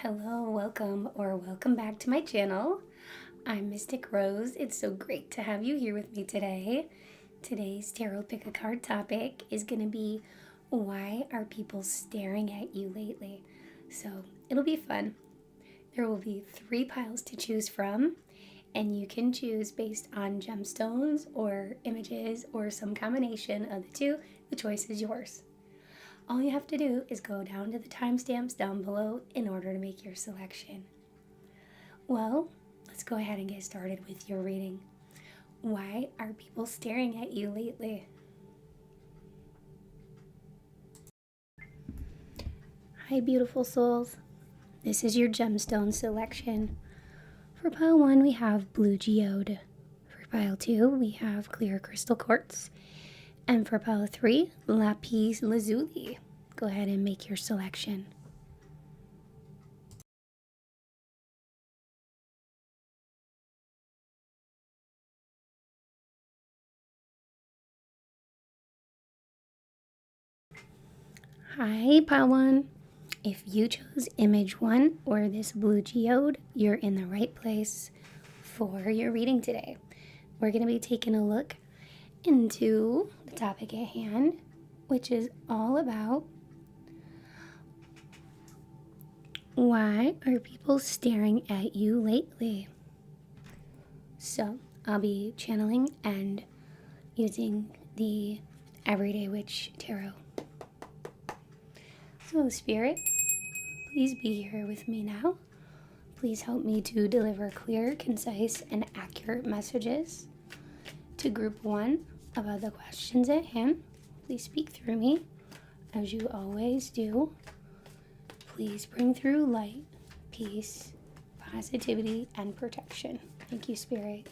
Hello, welcome back to my channel. I'm Mystic Rose. It's so great to have you here with me today. Today's tarot pick a card topic is going to be, why are people staring at you lately? So it'll be fun. There will be 3 piles to choose from, and you can choose based on gemstones or images or some combination of the two. The choice is yours. All you have to do is go down to the timestamps down below in order to make your selection. Well, let's go ahead and get started with your reading. Why are people staring at you lately? Hi, beautiful souls. This is your gemstone selection. For pile 1, we have blue geode. For pile 2, we have clear crystal quartz. And for pile 3, LAPIS lazuli. Go ahead and make your selection. Hi, pile 1. If you chose image 1 or this blue geode, you're in the right place for your reading today. We're going to be taking a look into the topic at hand, which is all about, why are people staring at you lately? So I'll be channeling and using the Everyday Witch Tarot. So Spirit, please be here with me now. Please help me to deliver clear, concise, and accurate messages to group 1 about the questions at hand. Please speak through me as you always do. Please bring through light, peace, positivity, and protection. Thank you, Spirit.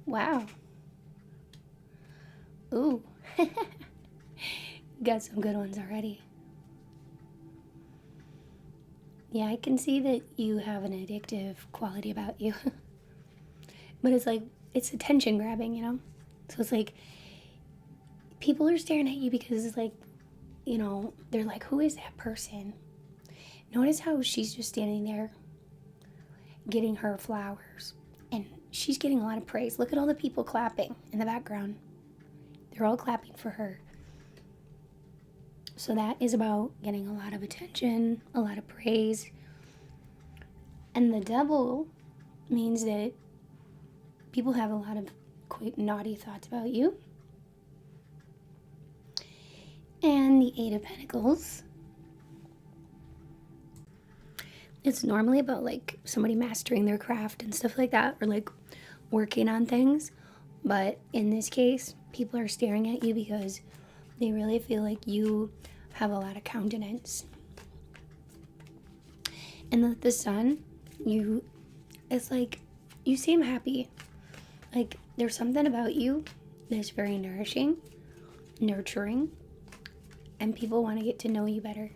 Wow. Ooh. Got some good ones already. Yeah, I can see that you have an addictive quality about you. But it's like, it's attention grabbing, you know? So it's like, people are staring at you because it's like, you know, they're like, who is that person? Notice how she's just standing there getting her flowers. And she's getting a lot of praise. Look at all the people clapping in the background. They're all clapping for her. So that is about getting a lot of attention, a lot of praise. And the devil means that people have a lot of quite naughty thoughts about you. And the 8 of Pentacles, it's normally about like somebody mastering their craft and stuff like that, or like working on things. But in this case, people are staring at you because they really feel like you have a lot of countenance. And the sun, it's like you seem happy. Like there's something about you that's very nourishing, nurturing, and people want to get to know you better.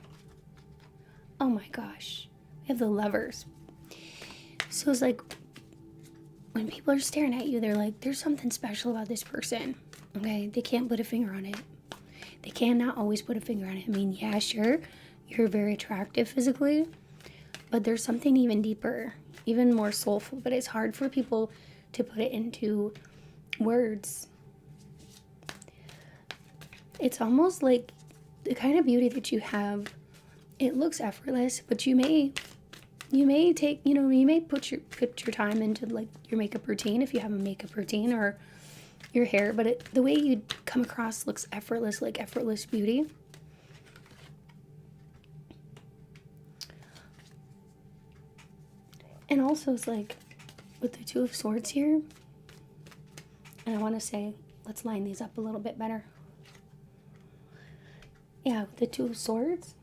Oh my gosh. We have the Lovers. So it's like, when people are staring at you, they're like, there's something special about this person. Okay? They can't put a finger on it. They cannot always put a finger on it. I mean, yeah, sure, you're very attractive physically, but there's something even deeper, even more soulful, but it's hard for people to put it into words. It's almost like the kind of beauty that you have, it looks effortless, but you may take, you may put your time into like your makeup routine, if you have a makeup routine, or your hair, but the way you come across looks effortless, like effortless beauty. And also it's like with the 2 of Swords here, and I want to say, let's line these up a little bit better. Yeah, with the 2 of Swords,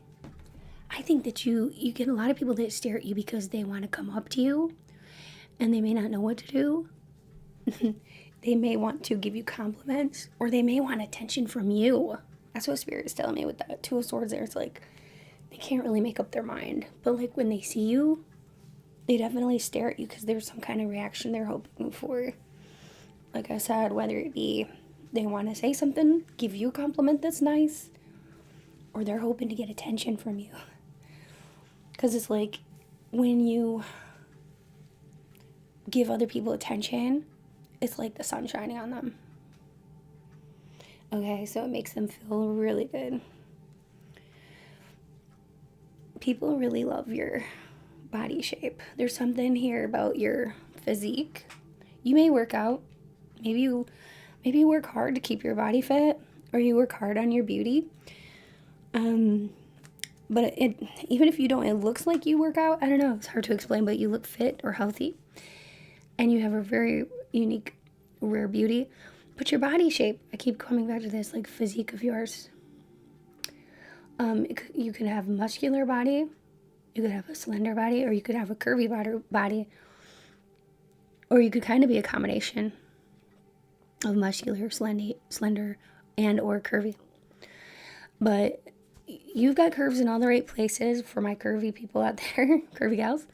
I think that you get a lot of people that stare at you because they want to come up to you and they may not know what to do. They may want to give you compliments, or they may want attention from you. That's what Spirit is telling me with that 2 of Swords there. It's like they can't really make up their mind, but like when they see you, they definitely stare at you because there's some kind of reaction they're hoping for. Like I said, whether it be they want to say something, give you a compliment that's nice, or they're hoping to get attention from you. Because it's like when you give other people attention, it's like the sun shining on them. Okay, so it makes them feel really good. People really love your body shape. There's something here about your physique. You may work out. Maybe you work hard to keep your body fit, or you work hard on your beauty. But even if you don't, it looks like you work out. I don't know. It's hard to explain, but you look fit or healthy. And you have a very unique, rare beauty. But your body shape, I keep coming back to this, like physique of yours. You can have a muscular body, you could have a slender body, or you could have a curvy body, or you could kind of be a combination of muscular, slender, and or curvy. But you've got curves in all the right places for my curvy people out there, curvy gals.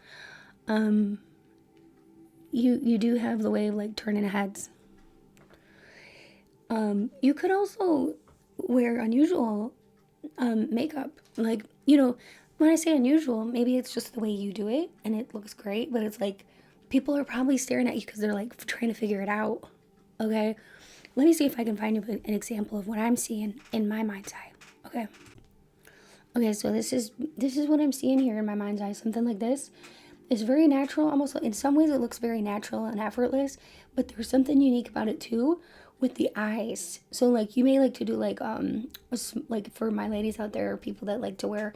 You do have the way of like turning heads. You could also wear unusual makeup. Like, you know, when I say unusual, maybe it's just the way you do it and it looks great, but it's like people are probably staring at you because they're like trying to figure it out. Okay, let me see if I can find you an example of what I'm seeing in my mind's eye. Okay, so this is what I'm seeing here in my mind's eye. Something like this. It's very natural, almost in some ways it looks very natural and effortless, but there's something unique about it too with the eyes. So like you may like to do like for my ladies out there, people that like to wear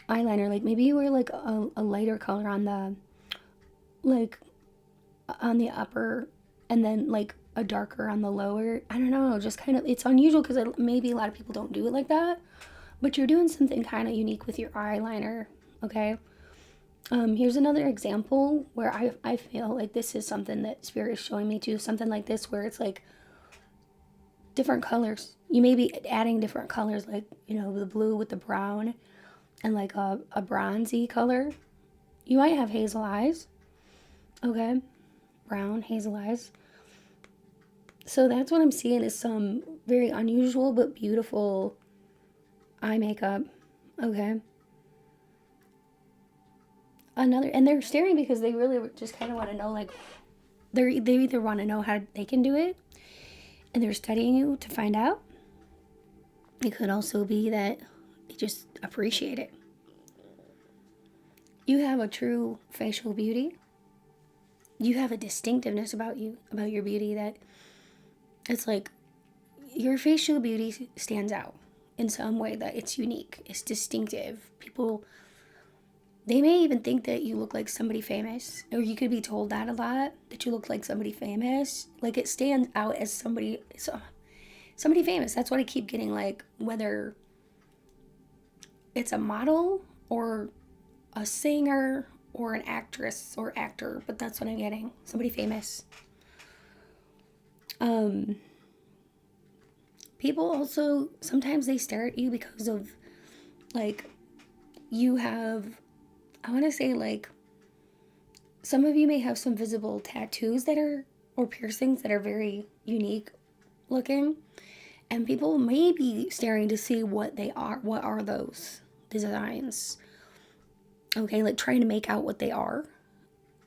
eyeliner, like maybe you wear like a lighter color on the upper, and then like a darker on the lower. I don't know, just kind of, it's unusual because maybe a lot of people don't do it like that, but you're doing something kind of unique with your eyeliner. Okay. Here's another example where I feel like this is something that Spirit is showing me too. Something like this where it's like different colors. You may be adding different colors, like, you know, the blue with the brown and like a bronzy color. You might have hazel eyes. Okay. Brown, hazel eyes. So that's what I'm seeing is some very unusual but beautiful eye makeup. Okay. And they're staring because they really just kind of want to know, like, they either want to know how they can do it, and they're studying you to find out. It could also be that they just appreciate it. You have a true facial beauty. You have a distinctiveness about you, about your beauty, that it's like your facial beauty stands out in some way, that it's unique, it's distinctive. People, they may even think that you look like somebody famous, or you could be told that a lot, that you look like somebody famous. Like it stands out as somebody famous. That's what I keep getting, like whether it's a model or a singer or an actress or actor, but that's what I'm getting. Somebody famous. People also, sometimes they stare at you because of like you have, I want to say, like, some of you may have some visible tattoos that are, or piercings that are very unique looking. And people may be staring to see what they are. What are those designs? Okay, like trying to make out what they are.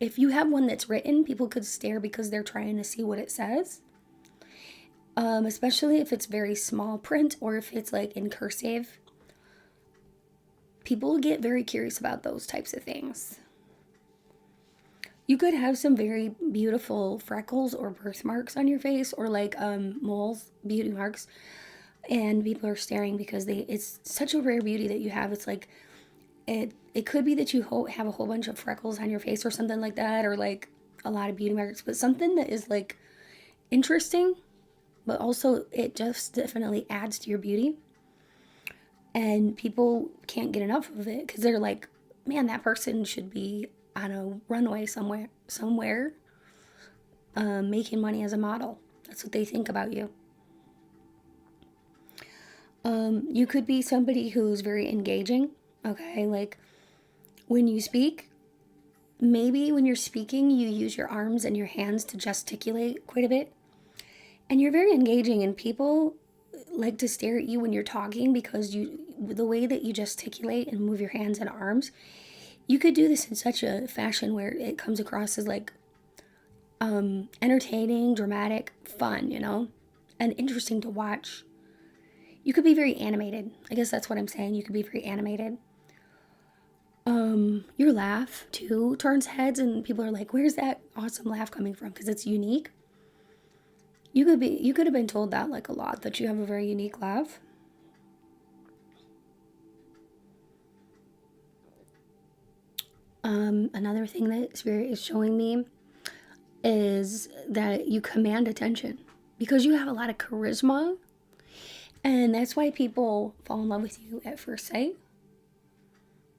If you have one that's written, people could stare because they're trying to see what it says. Especially if it's very small print or if it's like in cursive. People get very curious about those types of things. You could have some very beautiful freckles or birthmarks on your face, or like moles, beauty marks, and people are staring because it's such a rare beauty that you have. It's like it could be that you have a whole bunch of freckles on your face or something like that, or like a lot of beauty marks, but something that is like interesting, but also it just definitely adds to your beauty. And people can't get enough of it because they're like, man, that person should be on a runway somewhere, making money as a model. That's what they think about you. You could be somebody who's very engaging. Okay, like when you speak, maybe when you're speaking, you use your arms and your hands to gesticulate quite a bit. And you're very engaging, and people like to stare at you when you're talking because the way that you gesticulate and move your hands and arms, You could do this in such a fashion where it comes across as like entertaining, dramatic, fun, you know, and interesting to watch. You could be very animated. I guess that's what I'm saying. You could be very animated. Your laugh too turns heads, and people are like, "Where's that awesome laugh coming from?" Because it's unique. You could have been told that like a lot, that you have a very unique laugh. Another thing that Spirit is showing me is that you command attention because you have a lot of charisma, and that's why people fall in love with you at first sight,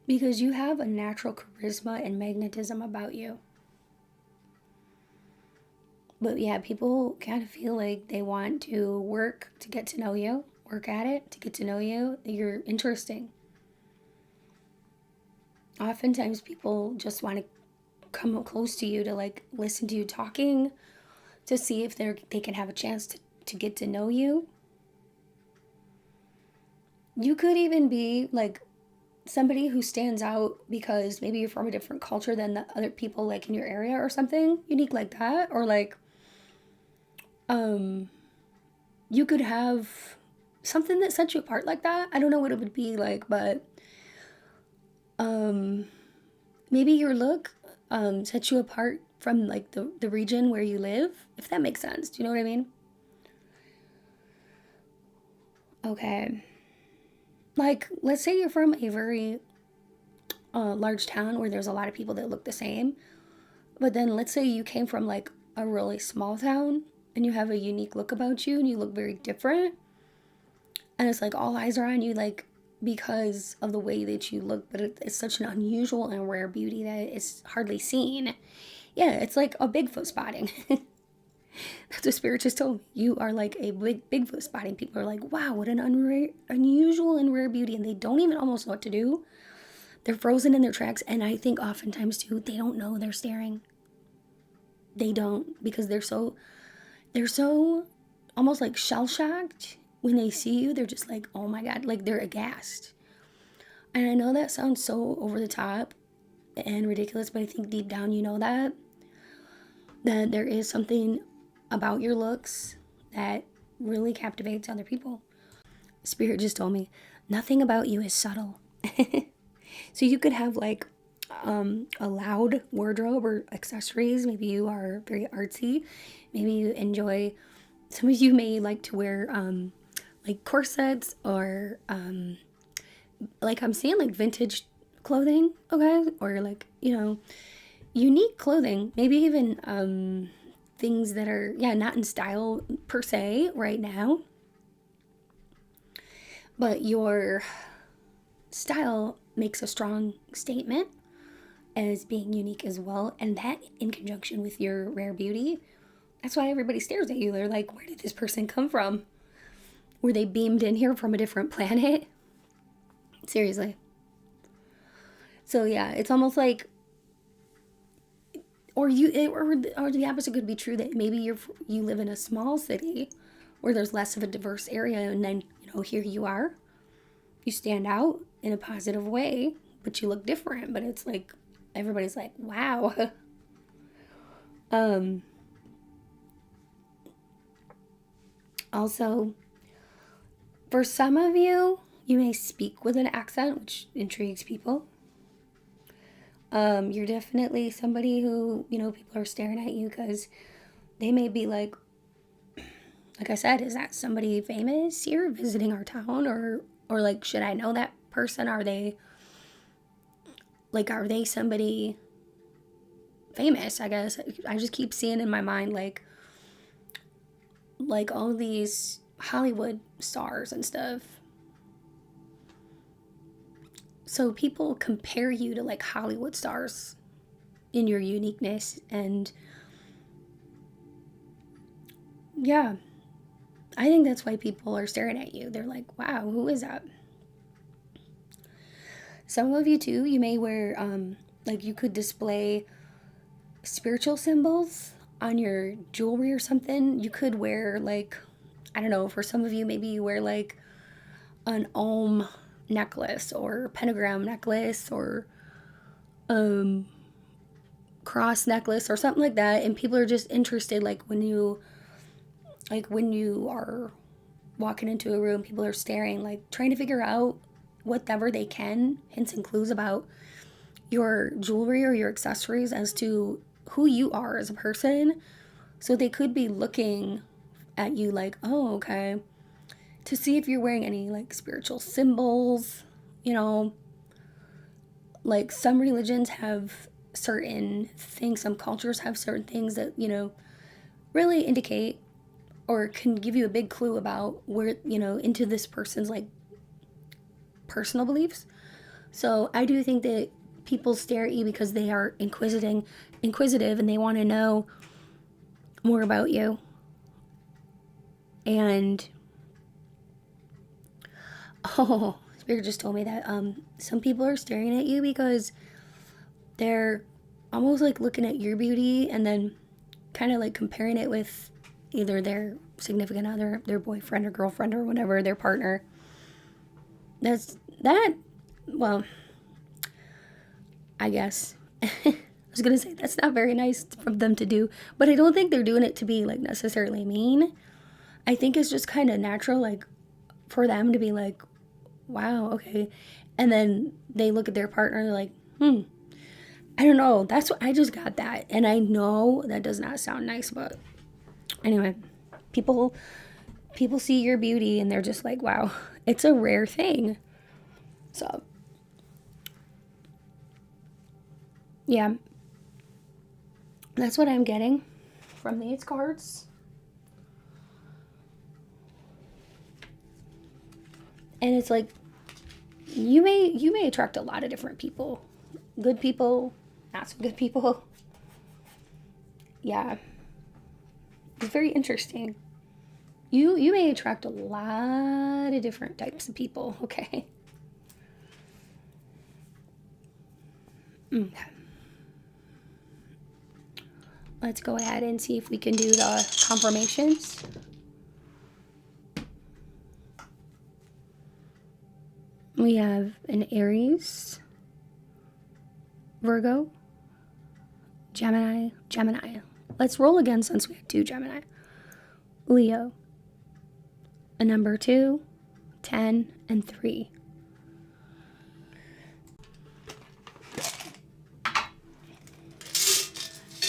because you have a natural charisma and magnetism about you. But yeah, people kind of feel like they want to work to get to know you, work at it to get to know you. You're interesting. Oftentimes, people just want to come close to you to like listen to you talking, to see if they can have a chance to get to know you. You could even be like somebody who stands out because maybe you're from a different culture than the other people like in your area or something unique like that, or like um you could have something that sets you apart like that. I don't know what it would be like, but um maybe your look sets you apart from like the region where you live, if that makes sense. Do you know what I mean? Okay. Like, let's say you're from a very large town where there's a lot of people that look the same, but then let's say you came from like a really small town and you have a unique look about you and you look very different, and it's like all eyes are on you, like because of the way that you look, but it's such an unusual and rare beauty that it's hardly seen. Yeah, it's like a Bigfoot spotting. That's what Spirit just told me. You are like a Bigfoot spotting. People are like, wow, what an unusual and rare beauty. And they don't even almost know what to do. They're frozen in their tracks. And I think oftentimes too, they don't know they're staring. They don't, because they're so almost like shell shocked when they see you. They're just like, oh my God, like they're aghast. And I know that sounds so over the top and ridiculous, but I think deep down you know that there is something about your looks that really captivates other people. Spirit just told me nothing about you is subtle. So you could have like a loud wardrobe or accessories. Maybe you are very artsy. Maybe you enjoy, some of you may like to wear like corsets or like I'm seeing like vintage clothing, okay? Or like, you know, unique clothing. Maybe even things that are, yeah, not in style per se right now, but your style makes a strong statement as being unique as well. And that in conjunction with your rare beauty, that's why everybody stares at you. They're like, where did this person come from? Were they beamed in here from a different planet? Seriously. So yeah, it's almost like, or or the opposite could be true, that maybe you live in a small city where there's less of a diverse area, and then here you are, you stand out in a positive way, but you look different. But it's like everybody's like, wow. Also, for some of you, you may speak with an accent, which intrigues people. You're definitely somebody who, people are staring at you because they may be like I said, is that somebody famous here visiting our town? Or like, should I know that person? Are they somebody famous? I guess I just keep seeing in my mind like all these Hollywood stars and stuff. So people compare you to like Hollywood stars in your uniqueness, and yeah, I think that's why people are staring at you. They're like, wow, who is that? Some of you too, you may wear like you could display spiritual symbols on your jewelry or something. You could wear like, I don't know, for some of you maybe you wear like an necklace or pentagram necklace, or cross necklace or something like that, and people are just interested, like when you are walking into a room, people are staring, like trying to figure out whatever they can, hints and clues about your jewelry or your accessories as to who you are as a person. So they could be looking at you like, oh, okay, to see if you're wearing any like spiritual symbols, you know, like some religions have certain things, some cultures have certain things that, you know, really indicate or can give you a big clue about where, you know, into this person's like personal beliefs. So I do think that people stare at you because they are inquisitive and they want to know more about you. And oh, Spirit just told me that some people are staring at you because they're almost like looking at your beauty and then kind of like comparing it with either their significant other, their boyfriend or girlfriend or whatever, their partner. Well, I guess. I was going to say that's not very nice for them to do, but I don't think they're doing it to be like necessarily mean. I think it's just kind of natural, like for them to be like, wow, okay. And then they look at their partner, they're like, I don't know. That's what I just got that. And I know that does not sound nice, but anyway, people see your beauty and they're just like, wow, it's a rare thing. So, yeah, that's what I'm getting from these cards. And it's like, you may attract a lot of different people. Good people, not so good people. Yeah. It's very interesting. You may attract a lot of different types of people, okay? Okay. Let's go ahead and see if we can do the confirmations. We have an Aries, Virgo, Gemini. Let's roll again since we had 2 Gemini. Leo, a number 2, 10, and 3.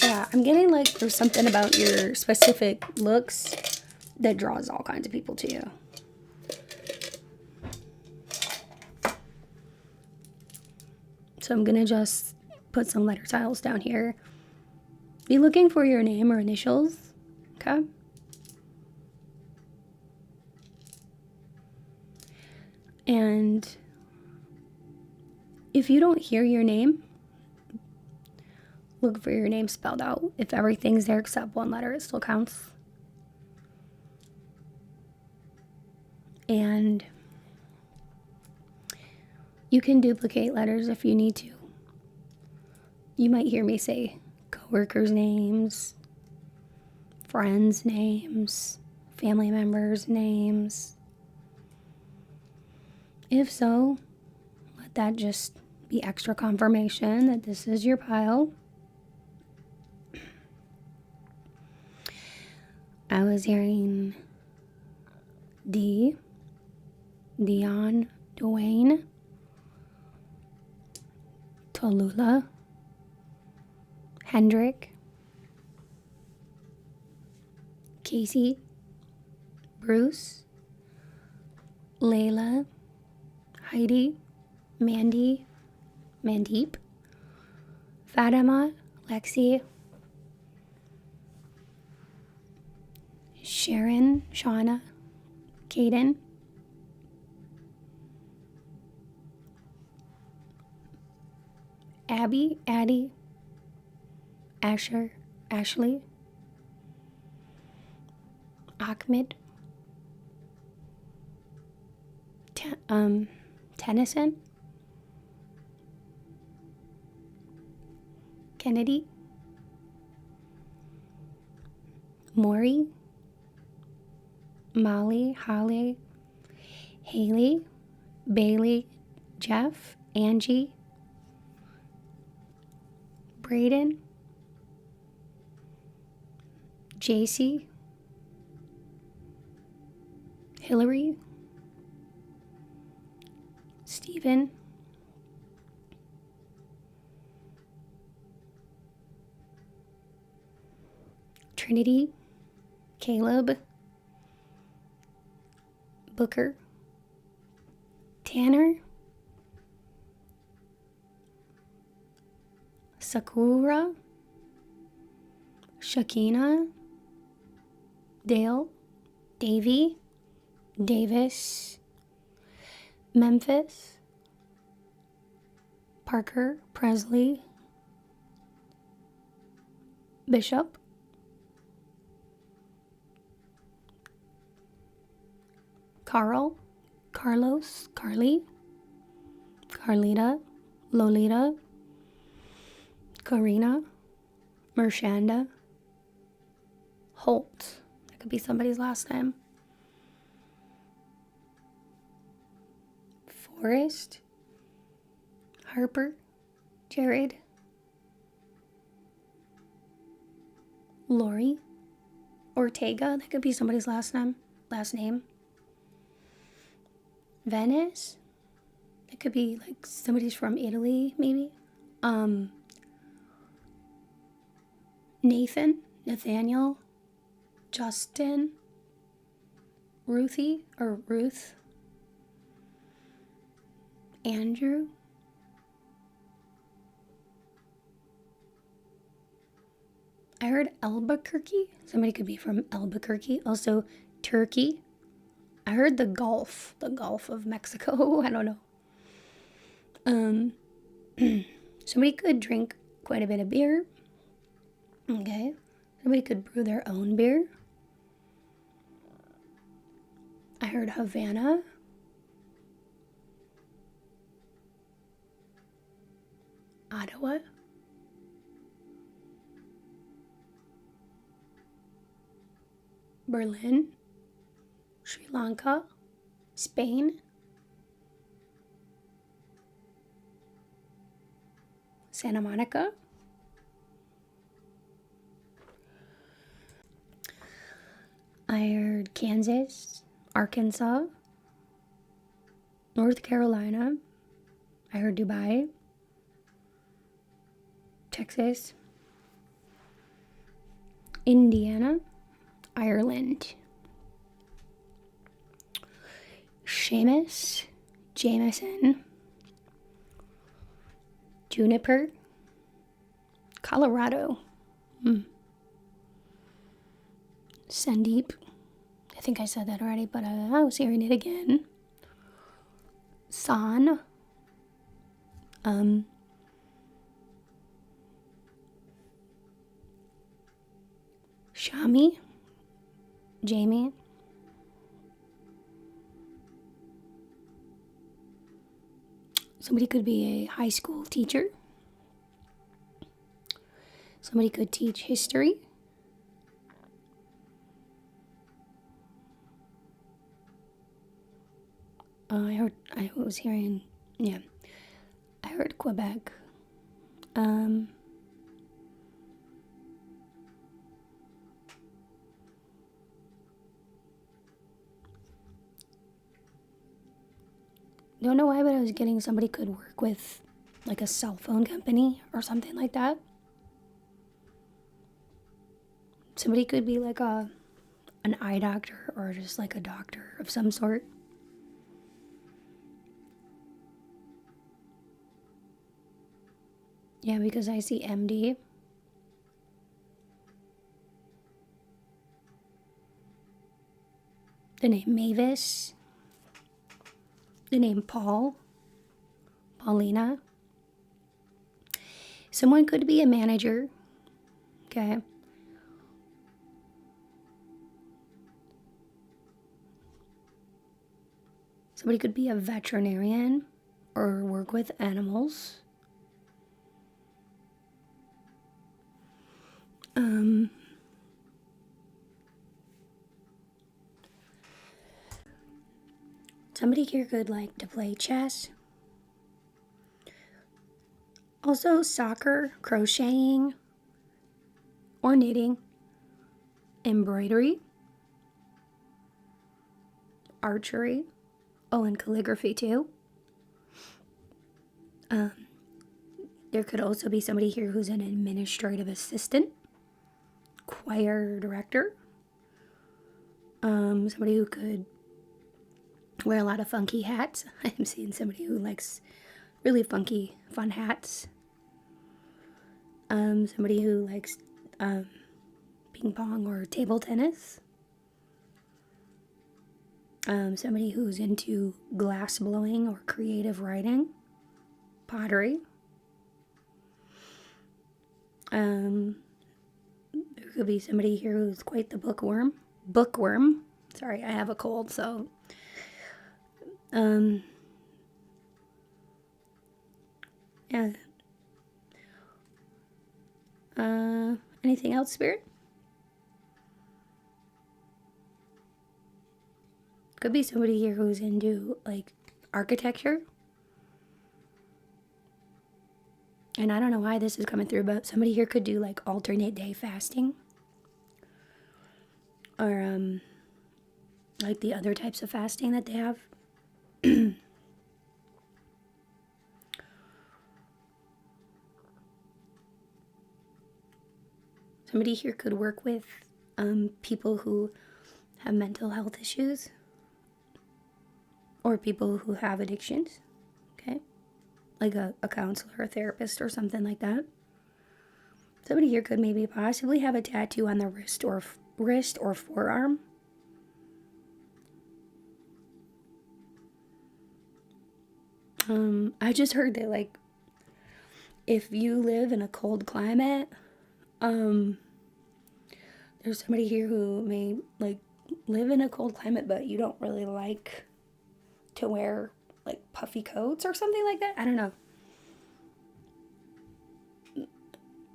Yeah, I'm getting like there's something about your specific looks that draws all kinds of people to you. So I'm going to just put some letter tiles down here. Be looking for your name or initials, okay? And if you don't hear your name, look for your name spelled out. If everything's there except one letter, it still counts. And you can duplicate letters if you need to. You might hear me say coworkers' names, friends' names, family members' names. If so, let that just be extra confirmation that this is your pile. I was hearing D, Dion, Dwayne, Tallulah, Hendrik, Casey, Bruce, Layla, Heidi, Mandy, Mandeep, Fatima, Lexi, Sharon, Shauna, Kaden, Abby, Addie, Asher, Ashley, Ahmed, Tennyson, Kennedy, Maury, Molly, Holly, Haley, Bailey, Jeff, Angie, Braden, JC, Hillary, Stephen, Trinity, Caleb, Booker, Tanner, Sakura, Shakina, Dale, Davy, Davis, Memphis, Parker, Presley, Bishop, Carl, Carlos, Carly, Carlita, Lolita, Karina, Mershanda, Holt. That could be somebody's last name. Forrest, Harper, Jared, Lori, Ortega. That could be somebody's last name. Venice. That could be like somebody's from Italy, maybe. Nathan, Nathaniel, Justin, Ruthie or Ruth, Andrew, I heard Albuquerque. Somebody could be from Albuquerque. Also, Turkey. I heard the Gulf of Mexico. I don't know. Somebody could drink quite a bit of beer. Okay. Somebody could brew their own beer. I heard Havana. Ottawa. Berlin. Sri Lanka. Spain. Santa Monica. I heard Kansas, Arkansas, North Carolina. I heard Dubai, Texas, Indiana, Ireland, Seamus, Jameson, Juniper, Colorado, Sandeep. I think I said that already, but I was hearing it again. San. Shami. Jamie. Somebody could be a high school teacher. Somebody could teach history. I was hearing, yeah, I heard Quebec. Don't know why, but I was getting somebody could work with like a cell phone company or something like that. Somebody could be like an eye doctor or just like a doctor of some sort. Yeah, because I see MD. The name Mavis. The name Paul. Paulina. Someone could be a manager. Okay. Somebody could be a veterinarian or work with animals. Somebody here could like to play chess. Also soccer, crocheting, or knitting, embroidery, archery, oh, and calligraphy too. There could also be somebody here who's an administrative assistant, choir director, somebody who could wear a lot of funky hats. I'm seeing somebody who likes really funky, fun hats. Somebody who likes ping pong or table tennis. Somebody who's into glass blowing or creative writing, pottery. There could be somebody here who's quite the bookworm. Sorry, I have a cold, so. Yeah. Anything else, Spirit? Could be somebody here who's into, like, architecture. And I don't know why this is coming through, but somebody here could do, like, alternate day fasting. Or, like the other types of fasting that they have. Somebody here could work with people who have mental health issues. Or people who have addictions. Okay? Like a counselor, a therapist, or something like that. Somebody here could maybe possibly have a tattoo on the wrist or forearm. I just heard that, like, if you live in a cold climate, there's somebody here who may, like, live in a cold climate, but you don't really like to wear, like, puffy coats or something like that. I don't know.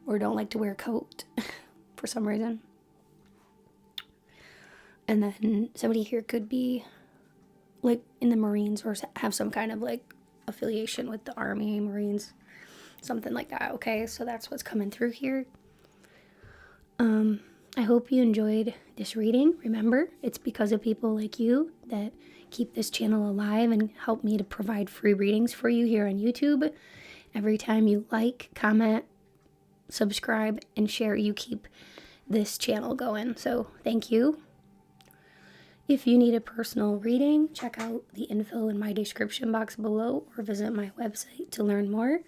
Or don't like to wear a coat for some reason. And then somebody here could be, like, in the Marines or have some kind of, like, affiliation with the Army, Marines, something like that. Okay, so that's what's coming through here. I hope you enjoyed this reading. Remember, it's because of people like you that keep this channel alive and help me to provide free readings for you here on YouTube. Every time you like, comment, subscribe, and share, you keep this channel going. So thank you. If you need a personal reading, check out the info in my description box below or visit my website to learn more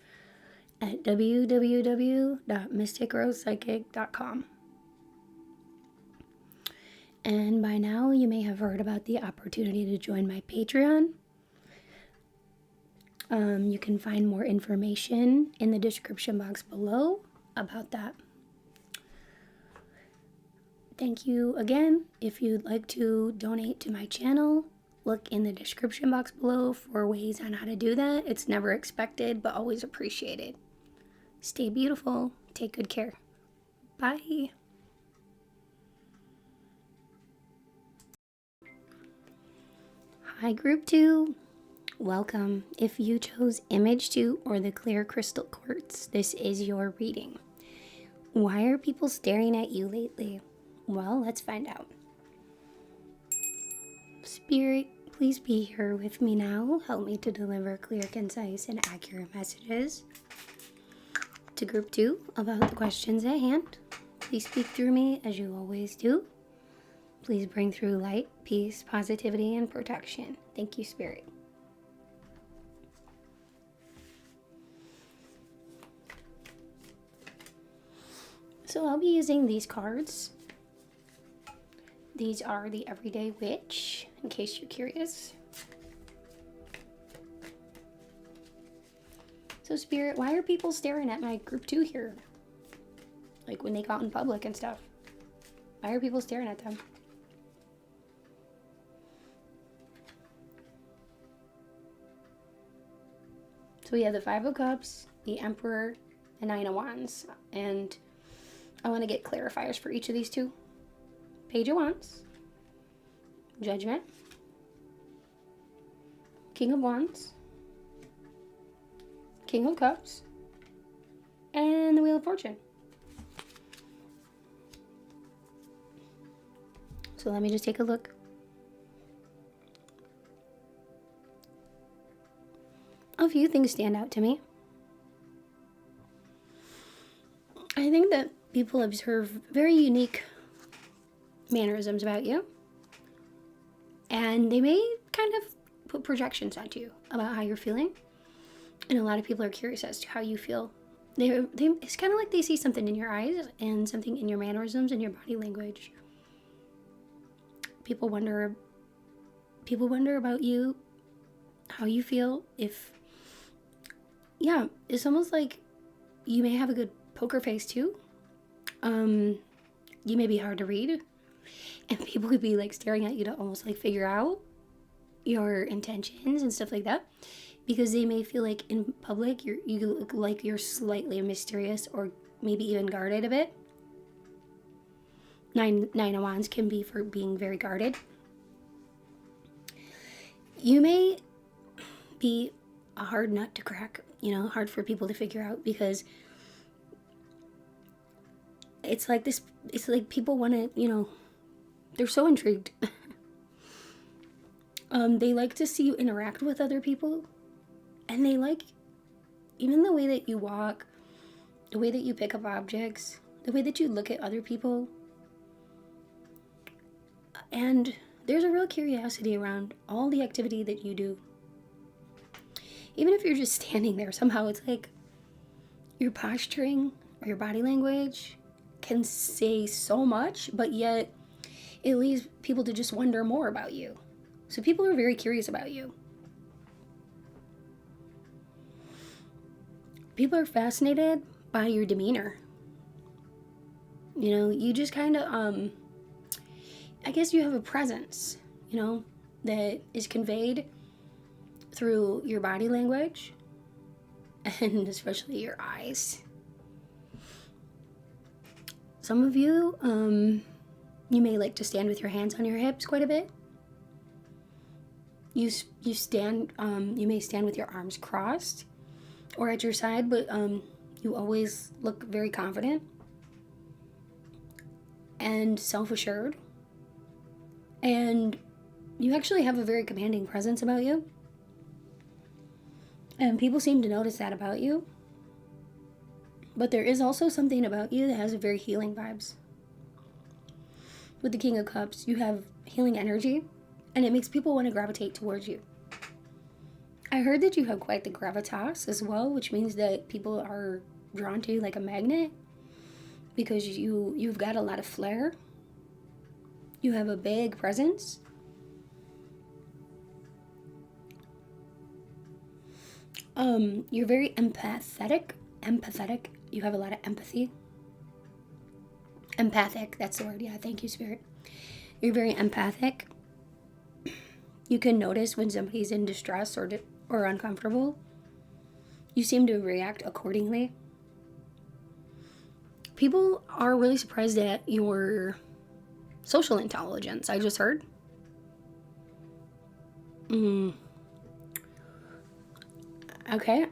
at www.mysticrosepsychic.com. And by now, you may have heard about the opportunity to join my Patreon. You can find more information in the description box below about that. Thank you again. If you'd like to donate to my channel, look in the description box below for ways on how to do that. It's never expected, but always appreciated. Stay beautiful. Take good care. Bye. Hi, Group 2. Welcome. If you chose Image 2 or the Clear Crystal Quartz, this is your reading. Why are people staring at you lately? Well, let's find out. Spirit, please be here with me now. Help me to deliver clear, concise, and accurate messages to Group 2 about the questions at hand. Please speak through me as you always do. Please bring through light, peace, positivity, and protection. Thank you, Spirit. So I'll be using these cards. These are the Everyday Witch, in case you're curious. So Spirit, why are people staring at my Group 2 here? Like when they go out in public and stuff. Why are people staring at them? So we have the Five of Cups, the Emperor, and Nine of Wands. And I want to get clarifiers for each of these two. Page of Wands, Judgment, King of Wands, King of Cups, and the Wheel of Fortune. So let me just take a look. A few things stand out to me. I think that people observe very unique mannerisms about you, and they may kind of put projections onto you about how you're feeling, and a lot of people are curious as to how you feel. It's kind of like they see something in your eyes and something in your mannerisms and your body language. People wonder about you, how you feel. It's almost like you may have a good poker face too. You may be hard to read, and people could be like staring at you to almost like figure out your intentions and stuff like that, because they may feel like in public you look like you're slightly mysterious or maybe even guarded a bit. Nine of Wands can be for being very guarded. You may be a hard nut to crack, hard for people to figure out, because it's like people want to, they're so intrigued. They like to see you interact with other people, and they like even the way that you walk, the way that you pick up objects, the way that you look at other people. And there's a real curiosity around all the activity that you do. Even if you're just standing there, somehow it's like your posturing or your body language can say so much, but yet it leaves people to just wonder more about you. So people are very curious about you. People are fascinated by your demeanor. You just kind of, I guess you have a presence, that is conveyed through your body language and especially your eyes. Some of you, you may like to stand with your hands on your hips quite a bit. You may stand with your arms crossed or at your side, but you always look very confident and self-assured. And you actually have a very commanding presence about you. And people seem to notice that about you. But there is also something about you that has very healing vibes. With the King of Cups, you have healing energy, and it makes people want to gravitate towards you. I heard that you have quite the gravitas as well, which means that people are drawn to you like a magnet, because you've got a lot of flair. You have a big presence. You're very empathetic. You have a lot of empathy. Empathic, that's the word. Yeah, thank you, Spirit. You're very empathic. You can notice when somebody's in distress or uncomfortable. You seem to react accordingly. People are really surprised at your social intelligence, I just heard. Okay.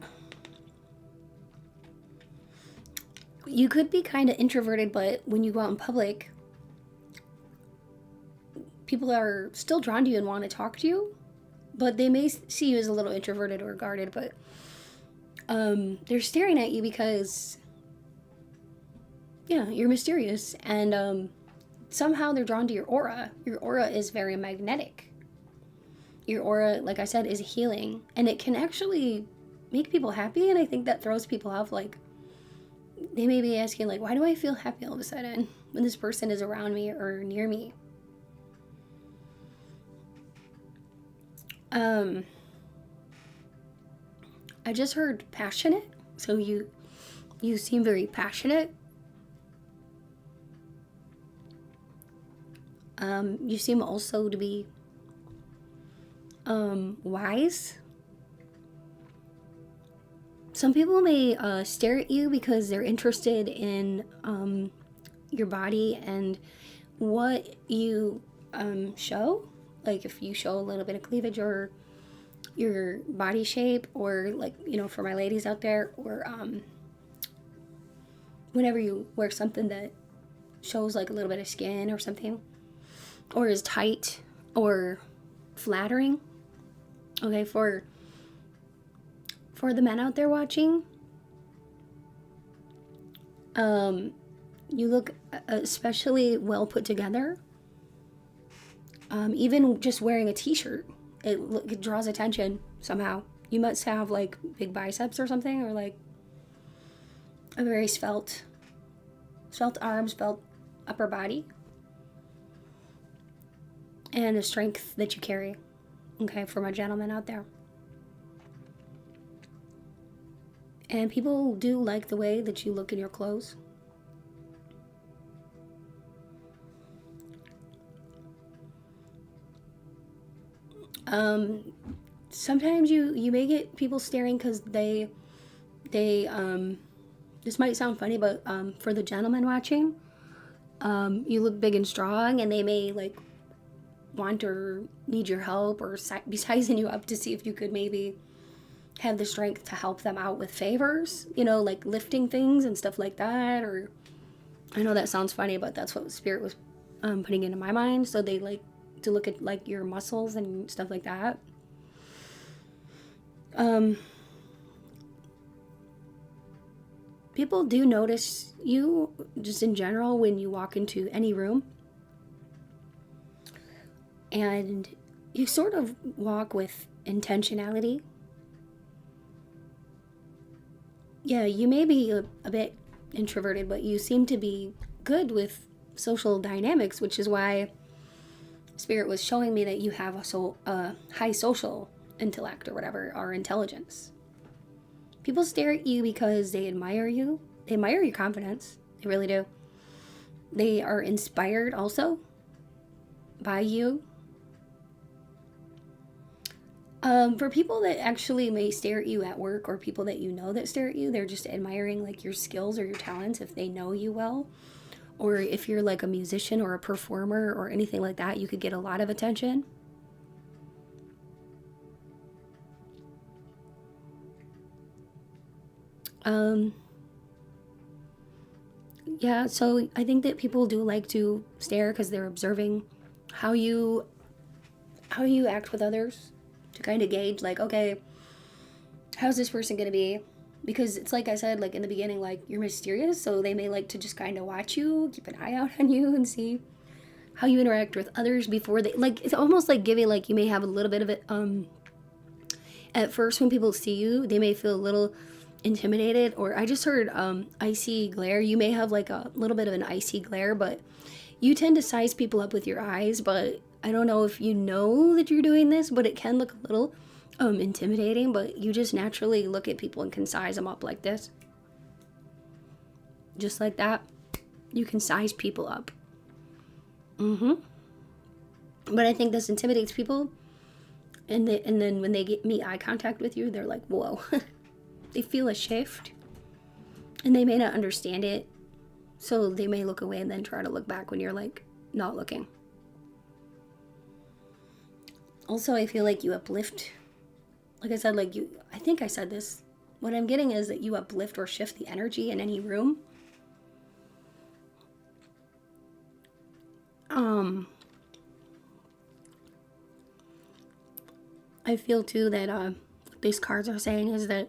You could be kind of introverted, but when you go out in public, people are still drawn to you and want to talk to you, but they may see you as a little introverted or guarded, but they're staring at you because, you're mysterious, and somehow they're drawn to your aura. Your aura is very magnetic. Your aura, like I said, is healing, and it can actually make people happy, and I think that throws people off. Like, they may be asking, like, why do I feel happy all of a sudden when this person is around me or near me? I just heard passionate, so you seem very passionate. You seem also to be wise. Some people may stare at you because they're interested in your body and what you show. Like if you show a little bit of cleavage or your body shape, or like, for my ladies out there, or whenever you wear something that shows like a little bit of skin or something, or is tight or flattering, okay, for the men out there watching, you look especially well put together. Even just wearing a t-shirt, it draws attention somehow. You must have like big biceps or something, or like a very svelte arms, svelte upper body, and the strength that you carry, okay, for my gentlemen out there. And people do like the way that you look in your clothes. Sometimes you may get people staring because they this might sound funny, but for the gentleman watching, you look big and strong, and they may like want or need your help, or be sizing you up to see if you could maybe have the strength to help them out with favors, you know, like lifting things and stuff like that. Or I know that sounds funny, but that's what Spirit was putting into my mind. So they like to look at like your muscles and stuff like that. People do notice you just in general when you walk into any room, and you sort of walk with intentionality. Yeah, you may be a bit introverted, but you seem to be good with social dynamics, which is why Spirit was showing me that you have a high social intellect or whatever, or intelligence. People stare at you because they admire you. They admire your confidence. They really do. They are inspired also by you. For people that actually may stare at you at work, or people that you know that stare at you, they're just admiring like your skills or your talents if they know you well. Or if you're like a musician or a performer or anything like that, you could get a lot of attention. Yeah, so I think that people do like to stare because they're observing how you act with others, to kind of gauge like, okay, how's this person gonna be? Because it's like I said, like in the beginning, like you're mysterious, so they may like to just kind of watch you, keep an eye out on you, and see how you interact with others before they, like, it's almost like giving, like, you may have a little bit of it, at first when people see you, they may feel a little intimidated, or I just heard icy glare. You may have like a little bit of an icy glare, but you tend to size people up with your eyes. But I don't know if you know that you're doing this, but it can look a little intimidating. But you just naturally look at people and can size them up like this, just like that. You can size people up. But I think this intimidates people, and then when they meet eye contact with you, they're like, whoa. They feel a shift, and they may not understand it, so they may look away and then try to look back when you're like not looking. Also, I feel like you uplift, like I said, like I think I said this, what I'm getting is that you uplift or shift the energy in any room. I feel too that what these cards are saying is that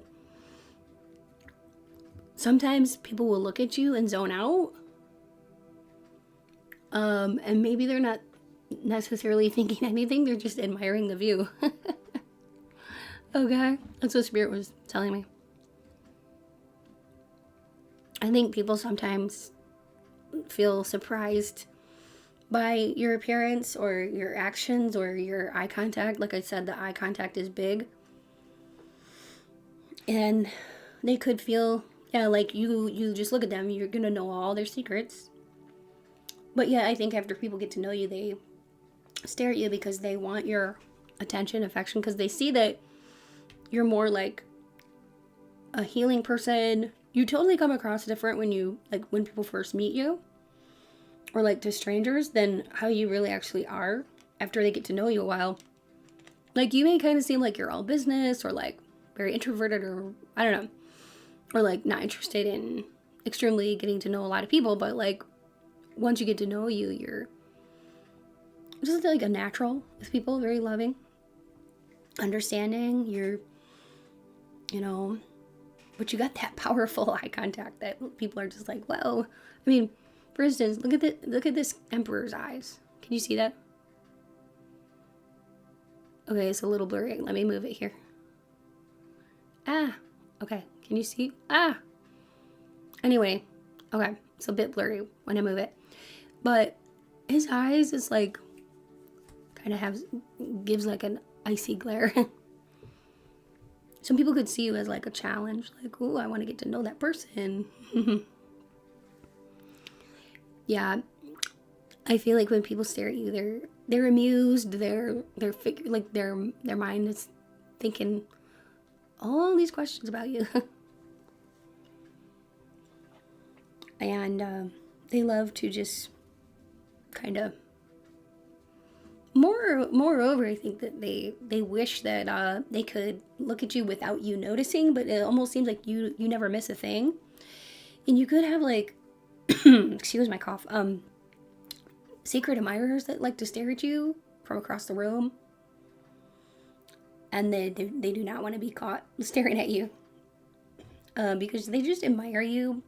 sometimes people will look at you and zone out. And maybe they're not necessarily thinking anything, they're just admiring the view. Okay, that's what Spirit was telling me. I think people sometimes feel surprised by your appearance or your actions or your eye contact. Like I said, the eye contact is big. And they could feel, yeah, like you just look at them, you're gonna know all their secrets. But yeah, I think after people get to know you, they stare at you because they want your attention, affection, because they see that you're more like a healing person. You totally come across different when people first meet you, or like to strangers, than how you really actually are after they get to know you a while. Like, you may kind of seem like you're all business, or like very introverted, or I don't know, or like not interested in extremely getting to know a lot of people, but like once you get to know you, you're just like a natural with people, very loving, understanding. You're, you know, but you got that powerful eye contact that people are just like, wow. I mean, for instance, look at this emperor's eyes. Can you see that? Okay, it's a little blurry. Let me move it here. Ah, okay. Can you see? Ah. Anyway, okay, it's a bit blurry when I move it, but his eyes is like kind of gives like an icy glare. Some people could see you as like a challenge, like, ooh, I want to get to know that person. Yeah, I feel like when people stare at you, they're amused, they're like their mind is thinking all these questions about you. And they love to just kind of moreover, I think that they wish that they could look at you without you noticing, but it almost seems like you never miss a thing. And you could have like excuse my cough, secret admirers that like to stare at you from across the room, and they do not want to be caught staring at you, because they just admire you.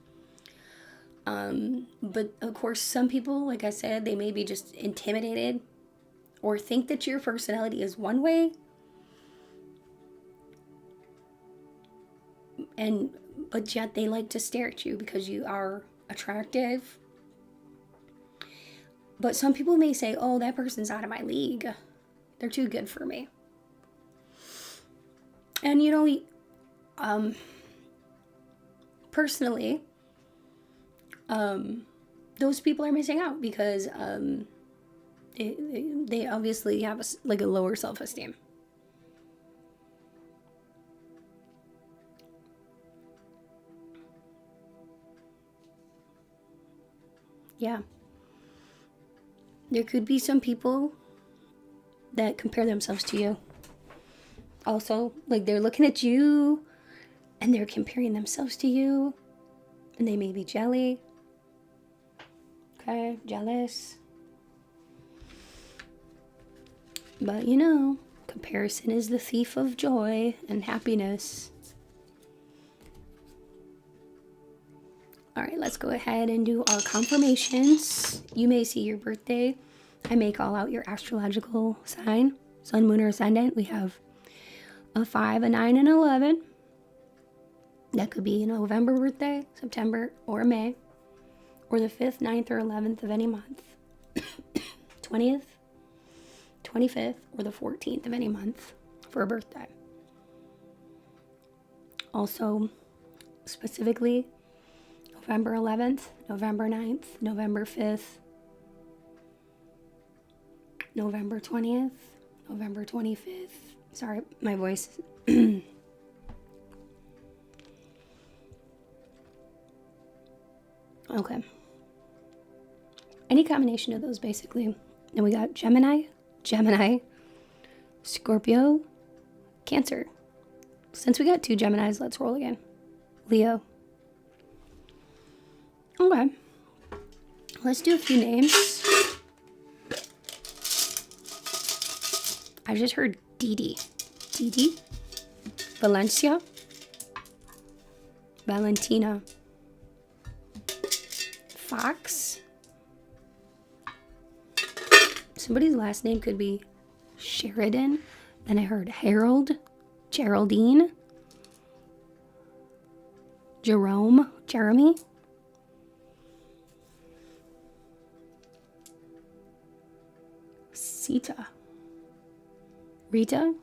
But of course, some people, like I said, they may be just intimidated or think that your personality is one way, but yet they like to stare at you because you are attractive. But some people may say, oh, that person's out of my league. They're too good for me. And you know, personally, those people are missing out because they obviously have like a lower self-esteem. Yeah. There could be some people that compare themselves to you. Also, like they're looking at you and they're comparing themselves to you, and they may be jelly. Okay, jealous. But you know, comparison is the thief of joy and happiness. All right, let's go ahead and do our confirmations. You may see your birthday. I may call out your astrological sign, sun, moon, or ascendant. We have a 5, a 9, and 11. That could be a November birthday, September, or May, or the 5th, 9th, or 11th of any month, 20th, 25th, or the 14th of any month for a birthday. Also, specifically, November 11th, November 9th, November 5th, November 20th, November 25th. Sorry, my voice. Okay. Any combination of those, basically. And we got Gemini, Scorpio, Cancer. Since we got 2 Geminis, let's roll again. Leo. Okay. Let's do a few names. I just heard Didi, Valencia, Valentina, Fox. Somebody's last name could be Sheridan. Then I heard Harold, Geraldine, Jeremy. Sita. Rita.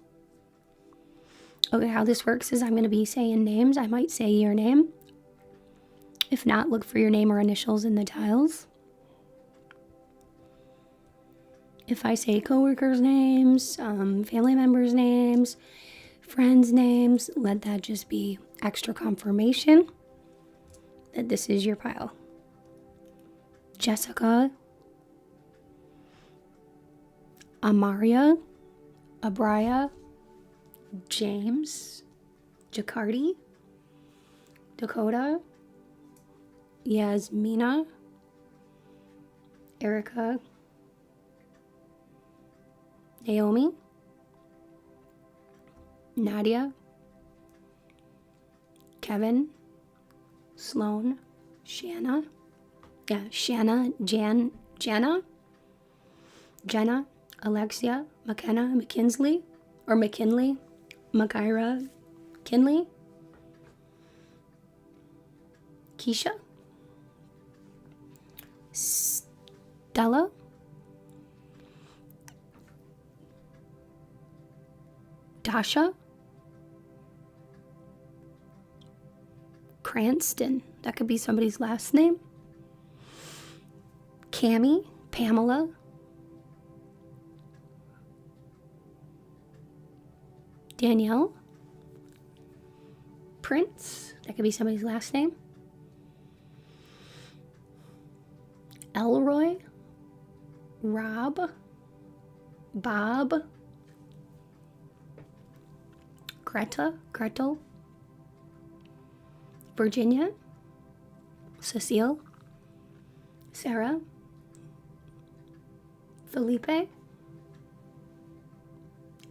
Okay, how this works is I'm going to be saying names. I might say your name. If not, look for your name or initials in the tiles. If I say coworkers' names, family members' names, friends' names, let that just be extra confirmation that this is your pile. Jessica, Amaria, Abraya, James, Jacardi, Dakota, Yasmina, Erica, Naomi, Nadia, Kevin, Sloan, Shanna, Jenna, Alexia, McKenna, McKinley, Makira, Kinley, Keisha, Stella, Dasha, Cranston, that could be somebody's last name, Cami, Pamela, Danielle, Prince, that could be somebody's last name, Elroy, Rob, Bob, Gretel, Virginia, Cecile, Sarah, Felipe,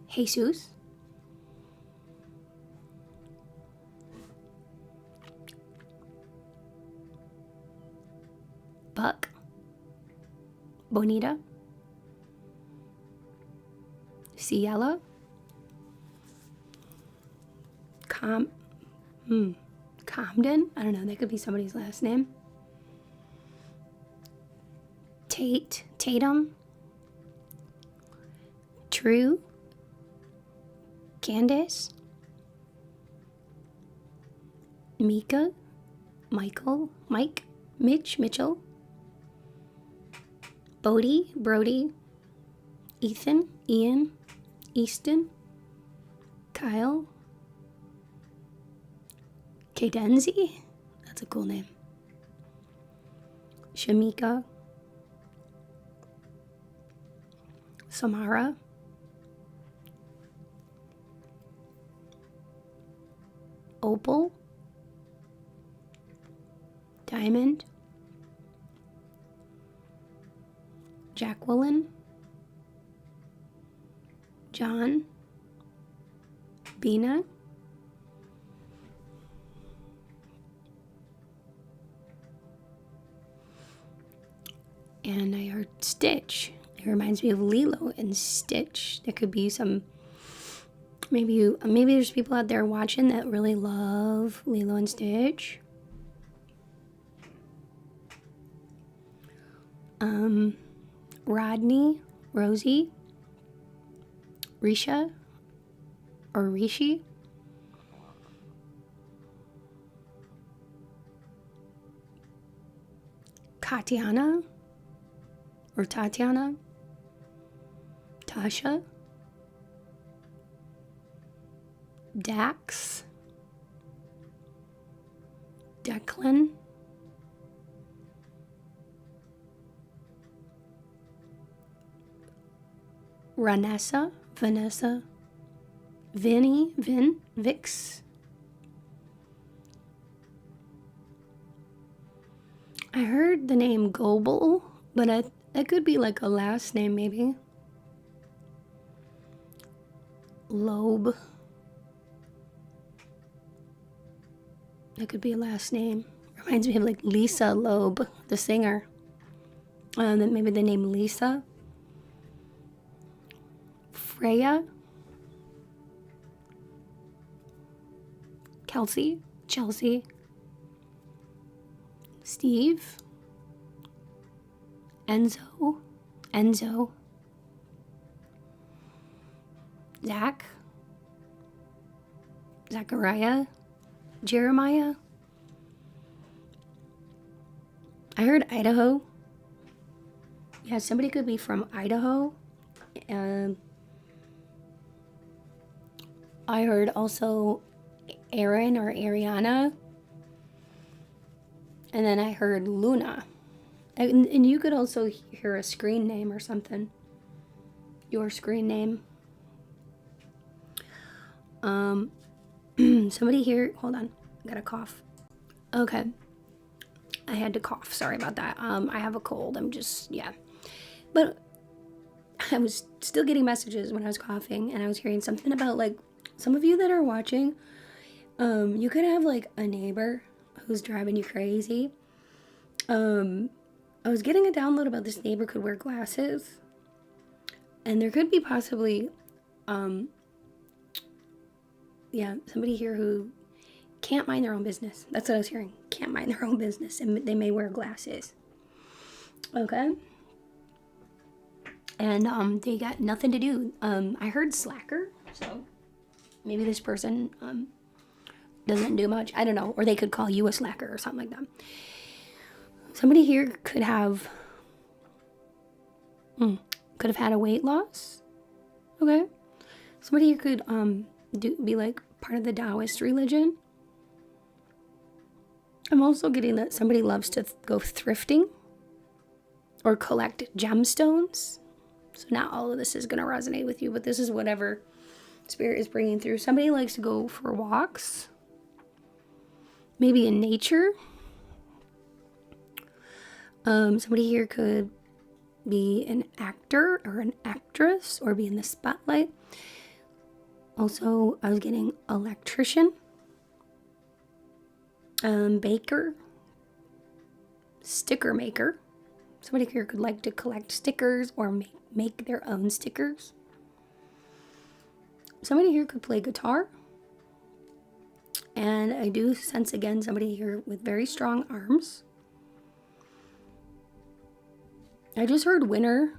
Jesus, Buck, Bonita, Ciela, Comden, I don't know, that could be somebody's last name, Tatum, True, Candace, Mika, Michael, Mike, Mitchell, Brody, Ethan, Ian, Easton, Kyle, Kadenzi, that's a cool name, Shamika, Samara, Opal, Diamond, Jacqueline, John, Bina, and I heard Stitch. It reminds me of Lilo and Stitch. There could be some, maybe there's people out there watching that really love Lilo and Stitch. Rodney, Rosie, Risha, or Rishi, Tatiana, Tasha, Dax, Declan, Vanessa, Vinny, Vix. I heard the name Goebel, but that could be like a last name maybe. Loeb. That could be a last name. Reminds me of like Lisa Loeb, the singer. Maybe the name Lisa. Freya, Chelsea, Steve, Enzo, Zachariah, Jeremiah. I heard Idaho. Yeah, somebody could be from Idaho. I heard also Aaron or Ariana. And then I heard Luna. And you could also hear a screen name or something. Your screen name. Somebody here, hold on, I got a cough. Okay. I had to cough. Sorry about that. I have a cold. I'm just, yeah. But I was still getting messages when I was coughing, and I was hearing something about, like, some of you that are watching, you could have, like, a neighbor who's driving you crazy. I was getting a download about this neighbor could wear glasses, and there could be possibly, yeah, somebody here who can't mind their own business. That's what I was hearing. Can't mind their own business, and they may wear glasses. Okay? And they got nothing to do. I heard slacker, so maybe this person doesn't do much. I don't know. Or they could call you a slacker or something like that. Somebody here could have had a weight loss. Okay? Somebody here could be like part of the Taoist religion. I'm also getting that somebody loves to go thrifting or collect gemstones. So not all of this is going to resonate with you, but this is whatever Spirit is bringing through. Somebody likes to go for walks, maybe in nature. Somebody here could be an actor or an actress or be in the spotlight. Also, I was getting electrician, baker, sticker maker. Somebody here could like to collect stickers or make their own stickers. Somebody here could play guitar. And I do sense again somebody here with very strong arms. I just heard winner.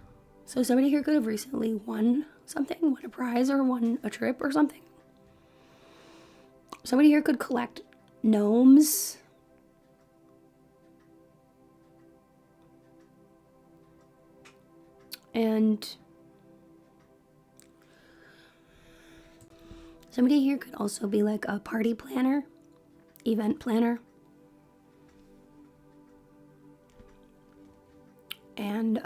So somebody here could have recently won something, won a prize or won a trip or something. Somebody here could collect gnomes. And somebody here could also be like a party planner, event planner. And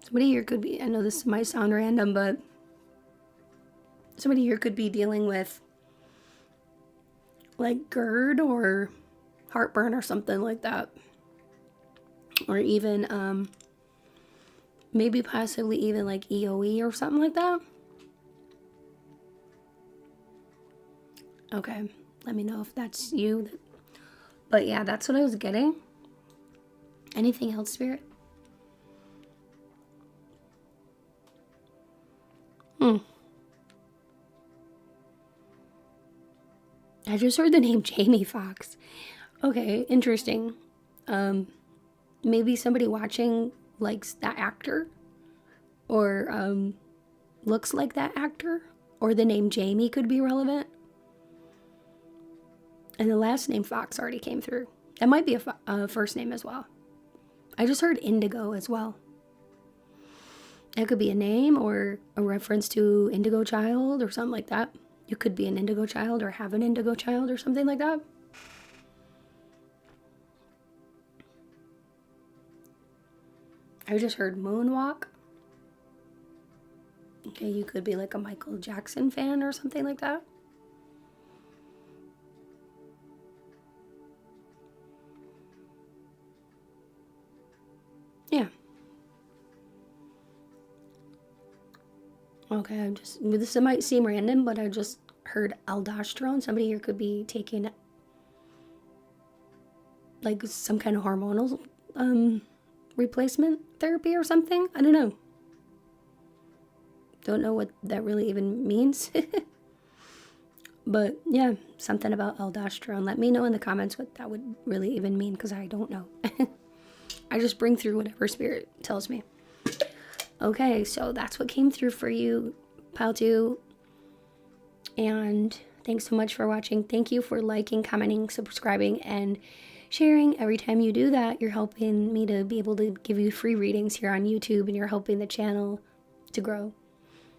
somebody here could be, I know this might sound random, but somebody here could be dealing with like GERD or heartburn or something like that. Or even maybe possibly even like EOE or something like that. Okay, let me know if that's you. But yeah, that's what I was getting. Anything else, Spirit? I just heard the name Jamie Foxx. Okay, interesting. Maybe somebody watching likes that actor or looks like that actor, or the name Jamie could be relevant. And the last name Fox already came through. That might be a first name as well. I just heard indigo as well. That could be a name or a reference to indigo child or something like that. You could be an indigo child or have an indigo child or something like that. I just heard moonwalk. Okay, you could be like a Michael Jackson fan or something like that. Yeah. Okay, this might seem random, but I just heard aldosterone. Somebody here could be taking like some kind of hormonal replacement therapy or something. I don't know. Don't know what that really even means. But yeah, something about aldosterone. Let me know in the comments what that would really even mean, because I don't know. I just bring through whatever Spirit tells me. Okay, so that's what came through for you, Pile 2. And thanks so much for watching. Thank you for liking, commenting, subscribing, and sharing. Every time you do that, you're helping me to be able to give you free readings here on YouTube, and you're helping the channel to grow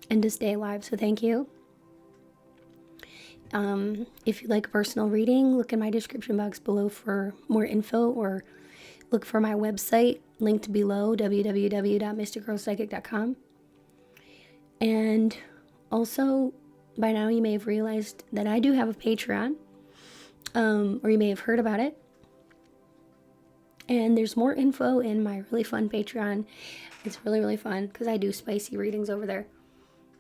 and to stay alive. So thank you. If you'd like a personal reading, look in my description box below for more info, or look for my website linked below, www.mysticrosepsychic.com. And also, by now you may have realized that I do have a Patreon, or you may have heard about it. And there's more info in my really fun Patreon. It's really, really fun because I do spicy readings over there.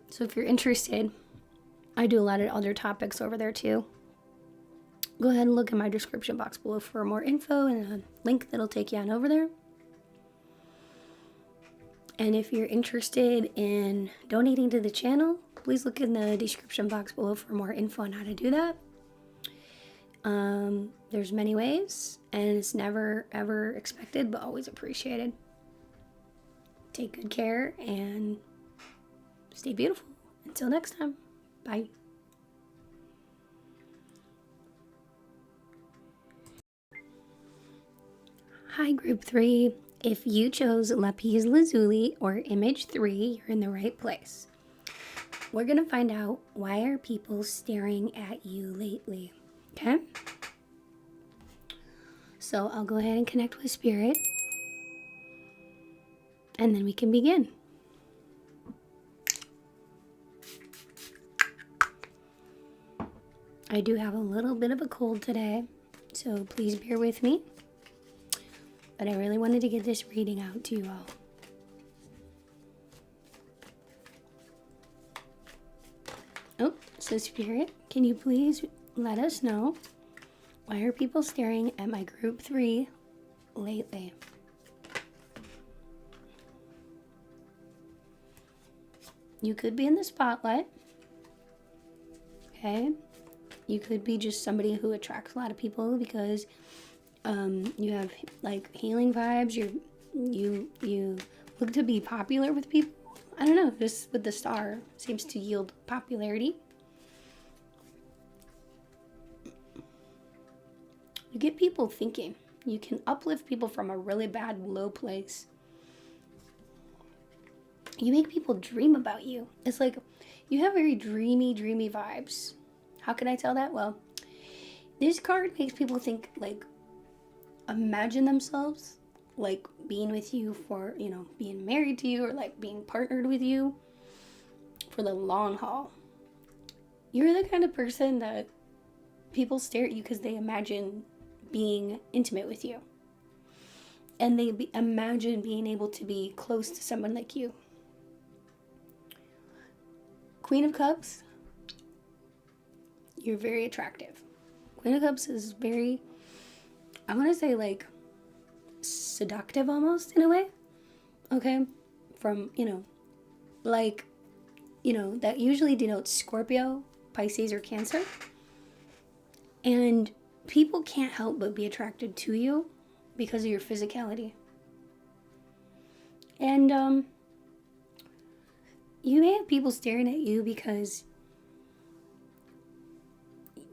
So if you're interested, I do a lot of other topics over there too. Go ahead and look in my description box below for more info and a link that'll take you on over there. And if you're interested in donating to the channel, please look in the description box below for more info on how to do that. There's many ways, and it's never ever expected but always appreciated. Take good care and stay beautiful. Until next time, bye. Hi Group 3, if you chose LAPIS Lazuli or Image 3, you're in the right place. We're going to find out, why are people staring at you lately, okay? So I'll go ahead and connect with Spirit, and then we can begin. I do have a little bit of a cold today, so please bear with me. But I really wanted to get this reading out to you all. Oh, so Spirit, can you please let us know, why are people staring at my Group 3 lately? You could be in the spotlight. Okay. You could be just somebody who attracts a lot of people because you have like healing vibes. You look to be popular with people. I don't know, just with the star seems to yield popularity. You get people thinking. You can uplift people from a really bad low place. You make people dream about you. It's like you have very dreamy vibes. How can I tell that? Well, this card makes people think, like, imagine themselves like being with you for, you know, being married to you, or like being partnered with you for the long haul. You're the kind of person that people stare at you because they imagine being intimate with you, and they imagine being able to be close to someone like you. Queen of Cups, you're very attractive. Queen of Cups is very, I want to say, like, seductive almost, in a way. Okay? From, you know, like, you know, that usually denotes Scorpio, Pisces, or Cancer. And people can't help but be attracted to you because of your physicality. And, you may have people staring at you because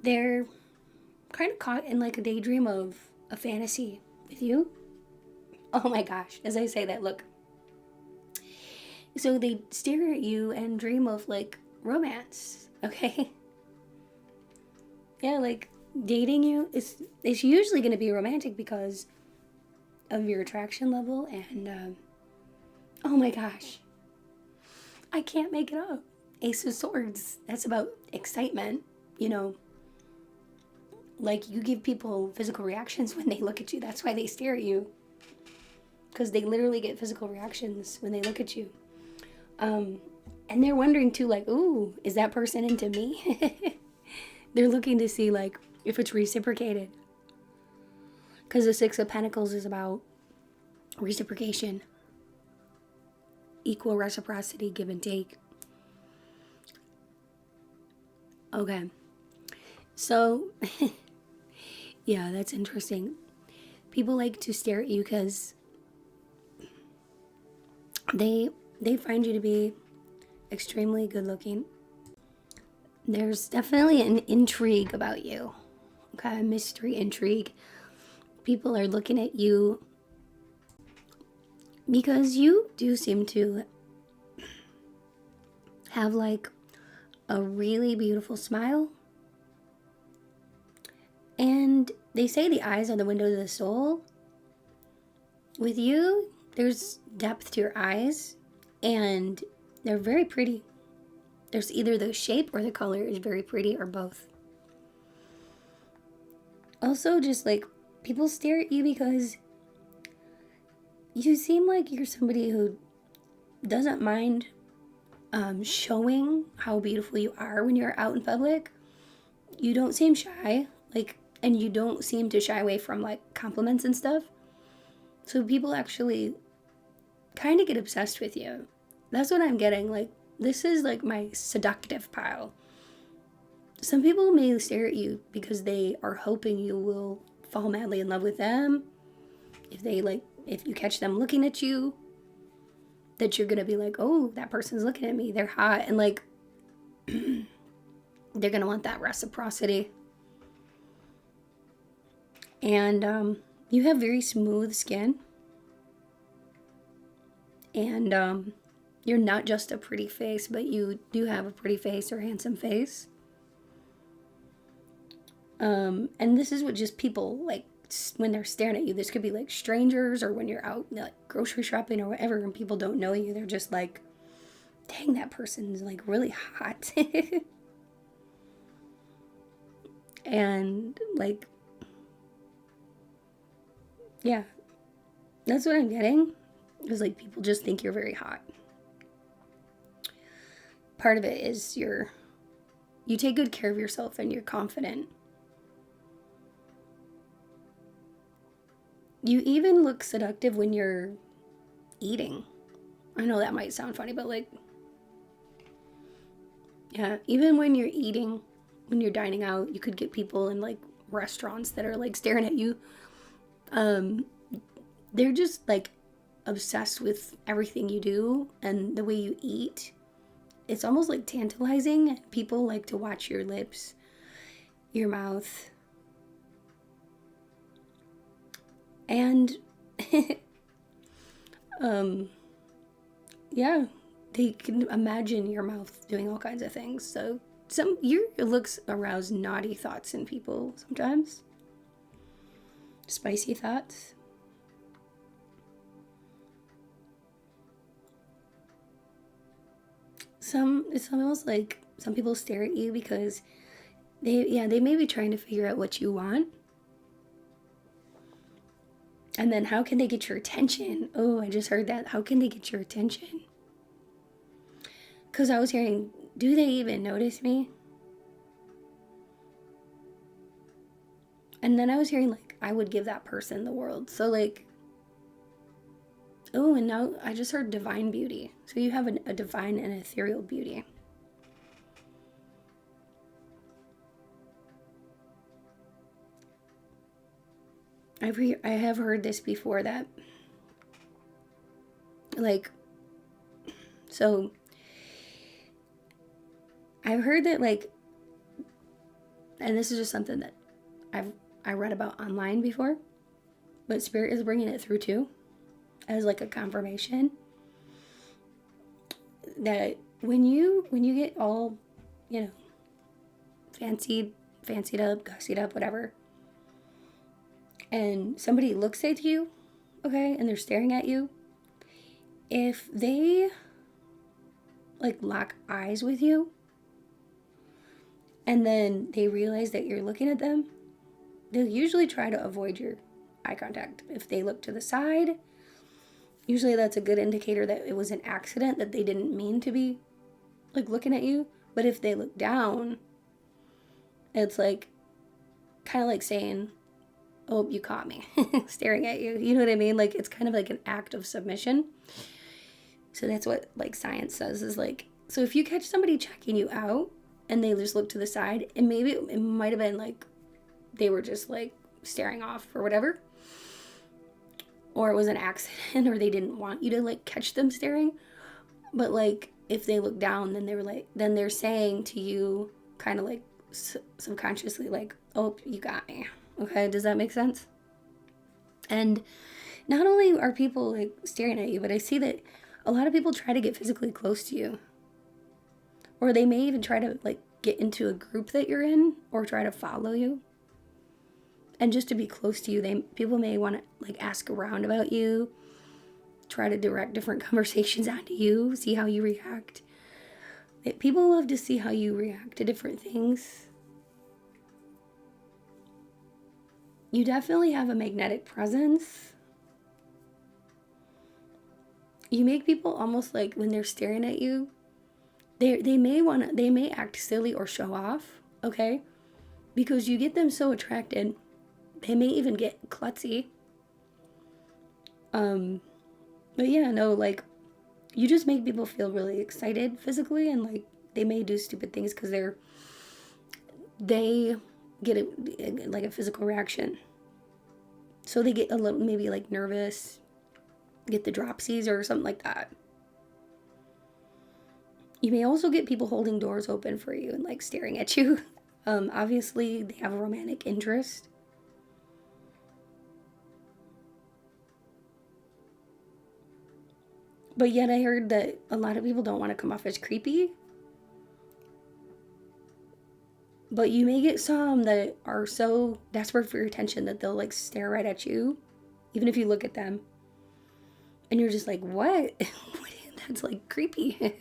they're kind of caught in like a daydream of a fantasy with you. Oh my gosh, as I say that, look. So they stare at you and dream of like romance, okay? Yeah, like dating you is usually going to be romantic because of your attraction level. And oh my gosh, I can't make it up. Ace of Swords, that's about excitement, you know. Like, you give people physical reactions when they look at you. That's why they stare at you. Because they literally get physical reactions when they look at you. And they're wondering too, like, ooh, is that person into me? They're looking to see, like, if it's reciprocated. Because the Six of Pentacles is about reciprocation. Equal reciprocity, give and take. Okay. So, yeah, that's interesting. People like to stare at you because they find you to be extremely good looking. There's definitely an intrigue about you. Okay, mystery, intrigue. People are looking at you because you do seem to have like a really beautiful smile. And they say the eyes are the window to the soul. With you, there's depth to your eyes, and they're very pretty. There's either the shape or the color is very pretty, or both. Also, just like, people stare at you because you seem like you're somebody who doesn't mind showing how beautiful you are when you're out in public. You don't seem shy, like, and you don't seem to shy away from like compliments and stuff. So people actually kind of get obsessed with you. That's what I'm getting. Like, this is like my seductive pile. Some people may stare at you because they are hoping you will fall madly in love with them. If you catch them looking at you, that you're gonna be like, oh, that person's looking at me, they're hot, and like they're gonna want that reciprocity. And you have very smooth skin, and you're not just a pretty face, but you do have a pretty face or handsome face. And this is what just people like when they're staring at you. This could be like strangers, or when you're out like grocery shopping or whatever, and people don't know you. They're just like, dang, that person's like really hot. And like, yeah, that's what I'm getting. Is like people just think you're very hot. Part of it is you take good care of yourself and you're confident. You even look seductive when you're eating. I know that might sound funny, but like, yeah, even when you're eating, when you're dining out, you could get people in like restaurants that are like staring at you. They're just like obsessed with everything you do and the way you eat. It's almost like tantalizing. People like to watch your lips, your mouth. And yeah, they can imagine your mouth doing all kinds of things. So your looks arouse naughty thoughts in people sometimes. Spicy thoughts. It's almost like some people stare at you because they may be trying to figure out what you want. And then how can they get your attention? Oh, I just heard that. How can they get your attention? Because I was hearing, do they even notice me? And then I was hearing, like, I would give that person the world. So, like, oh, and now I just heard divine beauty. So you have a divine and ethereal beauty. I have heard this before that, like, so I've heard that, like, and this is just something that I read about online before, but Spirit is bringing it through too, as like a confirmation that when you get all, fancied up, gussied up, whatever, and somebody looks at you, okay, and they're staring at you, if they like lock eyes with you and then they realize that you're looking at them, they'll usually try to avoid your eye contact. If they look to the side, usually that's a good indicator that it was an accident, that they didn't mean to be like looking at you. But if they look down, it's like kind of like saying, oh, you caught me staring at you. You know what I mean? Like, it's kind of like an act of submission. So that's what like science says, is like, so if you catch somebody checking you out and they just look to the side, and maybe it might have been like they were just like staring off or whatever, or it was an accident, or they didn't want you to like catch them staring. But like if they look down, then they're saying to you kind of like subconsciously, like, oh, you got me. Okay, does that make sense? And not only are people like staring at you, but I see that a lot of people try to get physically close to you. Or they may even try to like get into a group that you're in, or try to follow you. And just to be close to you, people may want to like ask around about you, try to direct different conversations onto you, see how you react. People love to see how you react to different things. You definitely have a magnetic presence. you make people almost like when they're staring at you, they may act silly or show off, okay? Because you get them so attracted, they may even get klutzy. But yeah, no, like, you just make people feel really excited physically, and like they may do stupid things because they get like a physical reaction. So they get a little, maybe like nervous, get the dropsies or something like that. You may also get people holding doors open for you and like staring at you. Obviously, they have a romantic interest. But yet I heard that a lot of people don't want to come off as creepy. But you may get some that are so desperate for your attention that they'll like stare right at you, even if you look at them. And you're just like, what? That's like creepy.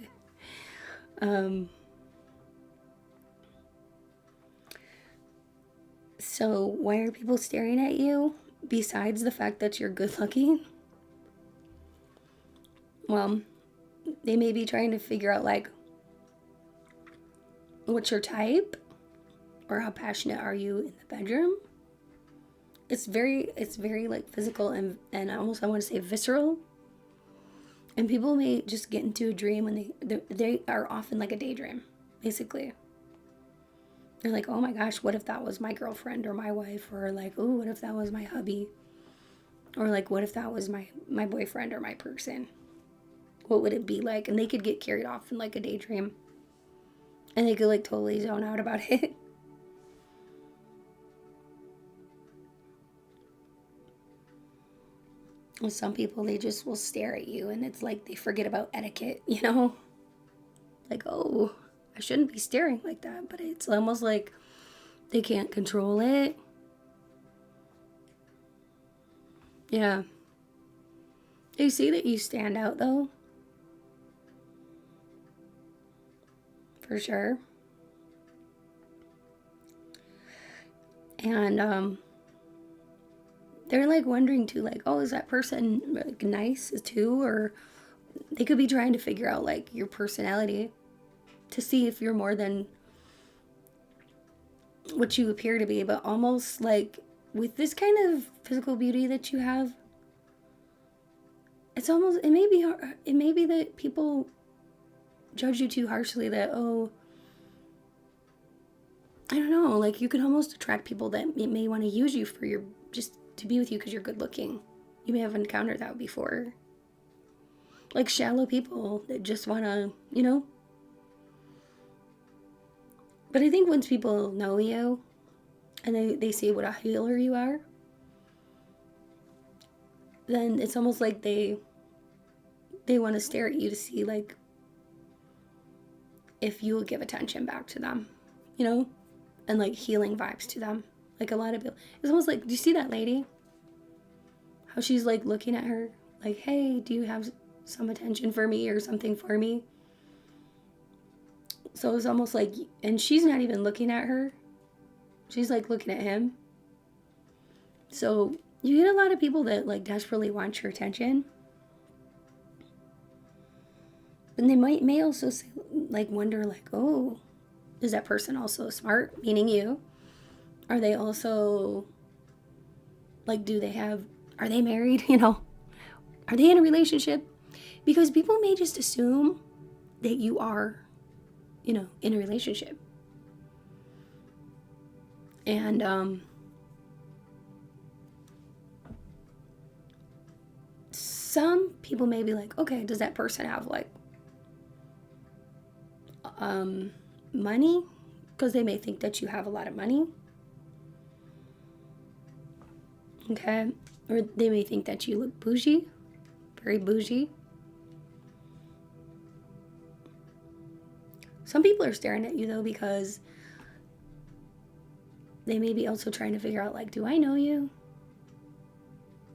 So why are people staring at you besides the fact that you're good looking? Well, they may be trying to figure out like what's your type, or how passionate are you in the bedroom. It's very like physical and almost, I want to say, visceral. And people may just get into a dream when they are often like a daydream, basically. They're like, oh my gosh, what if that was my girlfriend or my wife? Or like, oh, what if that was my hubby? Or like, what if that was my boyfriend or my person? What would it be like? And they could get carried off in like a daydream. And they could like totally zone out about it. Well, some people, they just will stare at you and it's like they forget about etiquette, you know? Like, oh, I shouldn't be staring like that. But it's almost like they can't control it. Yeah. You see that you stand out though? For sure. And they're like wondering too, like, oh, is that person like nice too? Or they could be trying to figure out like your personality to see if you're more than what you appear to be. But almost like with this kind of physical beauty that you have, it's almost, it may be that people judge you too harshly, that, oh, I don't know, like you could almost attract people that may want to use you for your, just to be with you because you're good looking. You may have encountered that before. Like shallow people that just want to, you know. But I think once people know you and they see what a healer you are, then it's almost like they want to stare at you to see like if you will give attention back to them, you know, and like healing vibes to them. Like a lot of people, it's almost like, do you see that lady? How she's like looking at her, like, hey, do you have some attention for me or something for me? So it's almost like, and she's not even looking at her. She's like looking at him. So you get a lot of people that like desperately want your attention. And they may also say, like, wonder like, oh, is that person also smart? Meaning you. Are they also, like, are they married? You know, are they in a relationship? Because people may just assume that you are, you know, in a relationship. And some people may be like, okay, does that person have like money? Because they may think that you have a lot of money. Okay. Or they may think that you look bougie, very bougie. Some people are staring at you though because they may be also trying to figure out like, do I know you?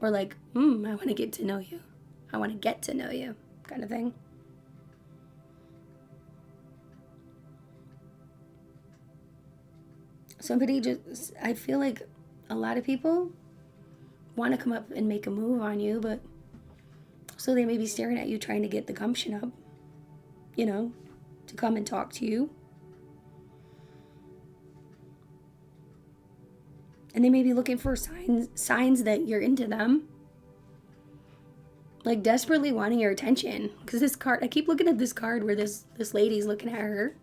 Or like, I want to get to know you. I want to get to know you, kind of thing. I feel like a lot of people want to come up and make a move on you, but So they may be staring at you trying to get the gumption up, you know, to come and talk to you. And they may be looking for signs that you're into them. Like desperately wanting your attention. Because this card, I keep looking at this card where this lady's looking at her.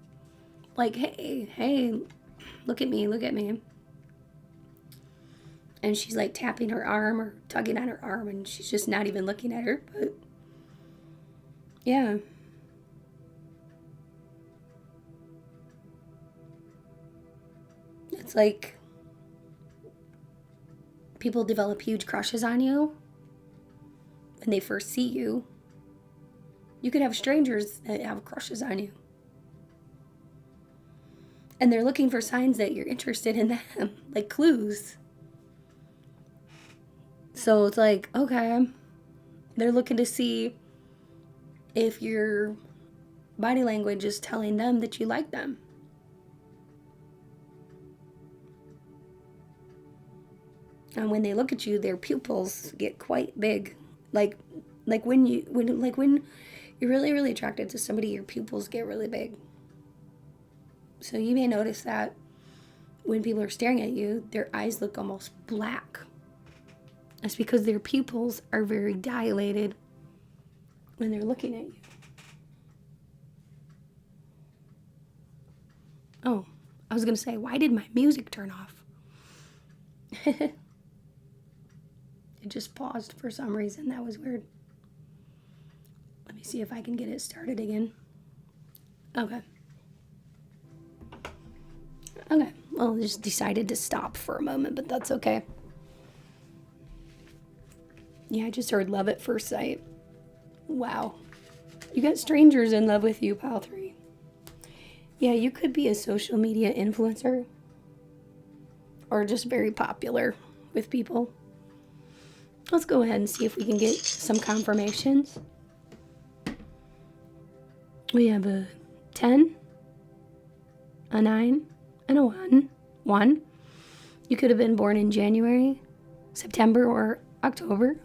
Like, hey, look at me, look at me. And she's like tapping her arm or tugging on her arm, and she's just not even looking at her. But yeah. It's like people develop huge crushes on you when they first see you. You could have strangers that have crushes on you. And they're looking for signs that you're interested in them, like clues. So it's like, okay, they're looking to see if your body language is telling them that you like them. And when they look at you, their pupils get quite big. Like when you're really, really attracted to somebody, your pupils get really big. So you may notice that when people are staring at you, their eyes look almost black. That's because their pupils are very dilated when they're looking at you. Oh, I was going to say, why did my music turn off? It just paused for some reason. That was weird. Let me see if I can get it started again. Okay. Okay. Well, I just decided to stop for a moment, but that's okay. Yeah, I just heard love at first sight. Wow. You got strangers in love with you, pile 3. Yeah, you could be a social media influencer. Or just very popular with people. Let's go ahead and see if we can get some confirmations. We have a 10, a 9, and a 1. 1. You could have been born in January, September, or October.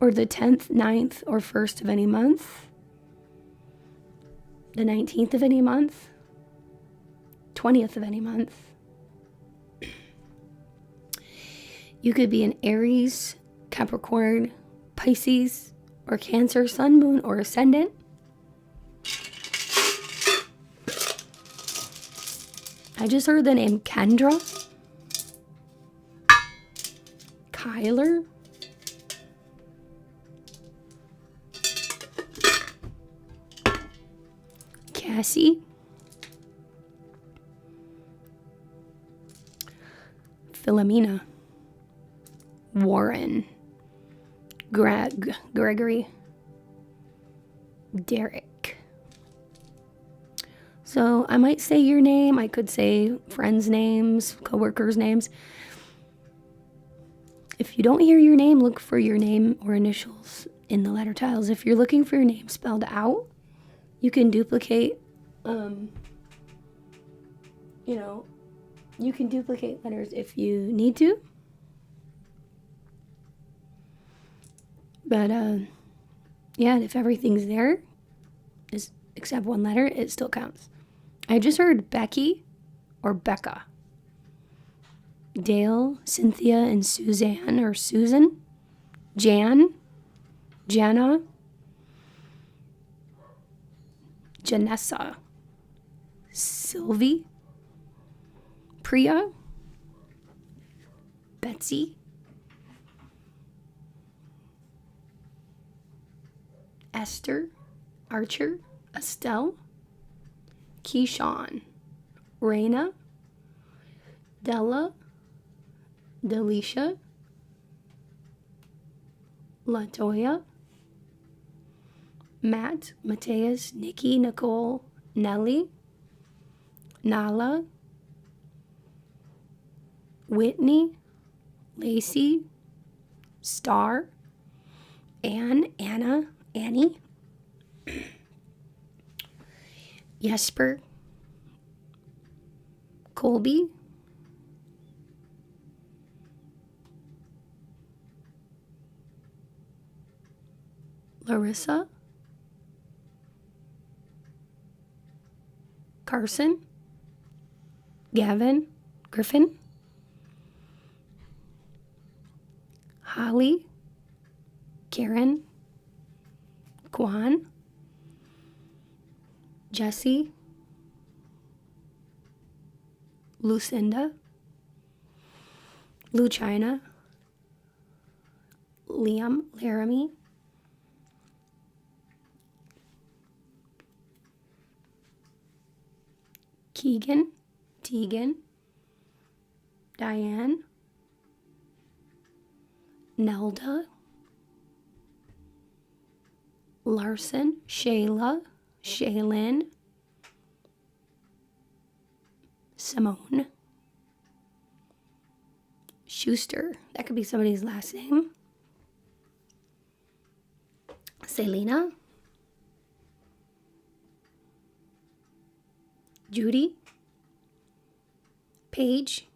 Or the 10th, 9th, or 1st of any month. The 19th of any month. 20th of any month. You could be an Aries, Capricorn, Pisces, or Cancer, Sun, Moon, or Ascendant. I just heard the name Kendra. Kyler. Cassie. Philomena. Warren. Gregory. Derek. So I might say your name. I could say friends' names, coworkers' names. If you don't hear your name, look for your name or initials in the letter tiles. If you're looking for your name spelled out, you can duplicate, you can duplicate letters if you need to. But, yeah, if everything's there, except one letter, it still counts. I just heard Becky or Becca. Dale, Cynthia, and Suzanne or Susan. Jan, Jana, Janessa, Sylvie, Priya, Betsy, Esther, Archer, Estelle, Keyshawn, Raina, Della, Delisha, Latoya, Matt, Mateus, Nikki, Nicole, Nellie, Nala, Whitney, Lacey, Star, Anne, Anna, Annie, Jesper, Colby, Larissa, Carson, Gavin, Griffin, Holly, Karen, Kwan, Jesse, Lucinda, Luchina, Liam, Laramie, Keegan, Tegan, Diane, Nelda, Larson, Shayla, Shaylin, Simone, Schuster, that could be somebody's last name, Selena, Judy, Paige,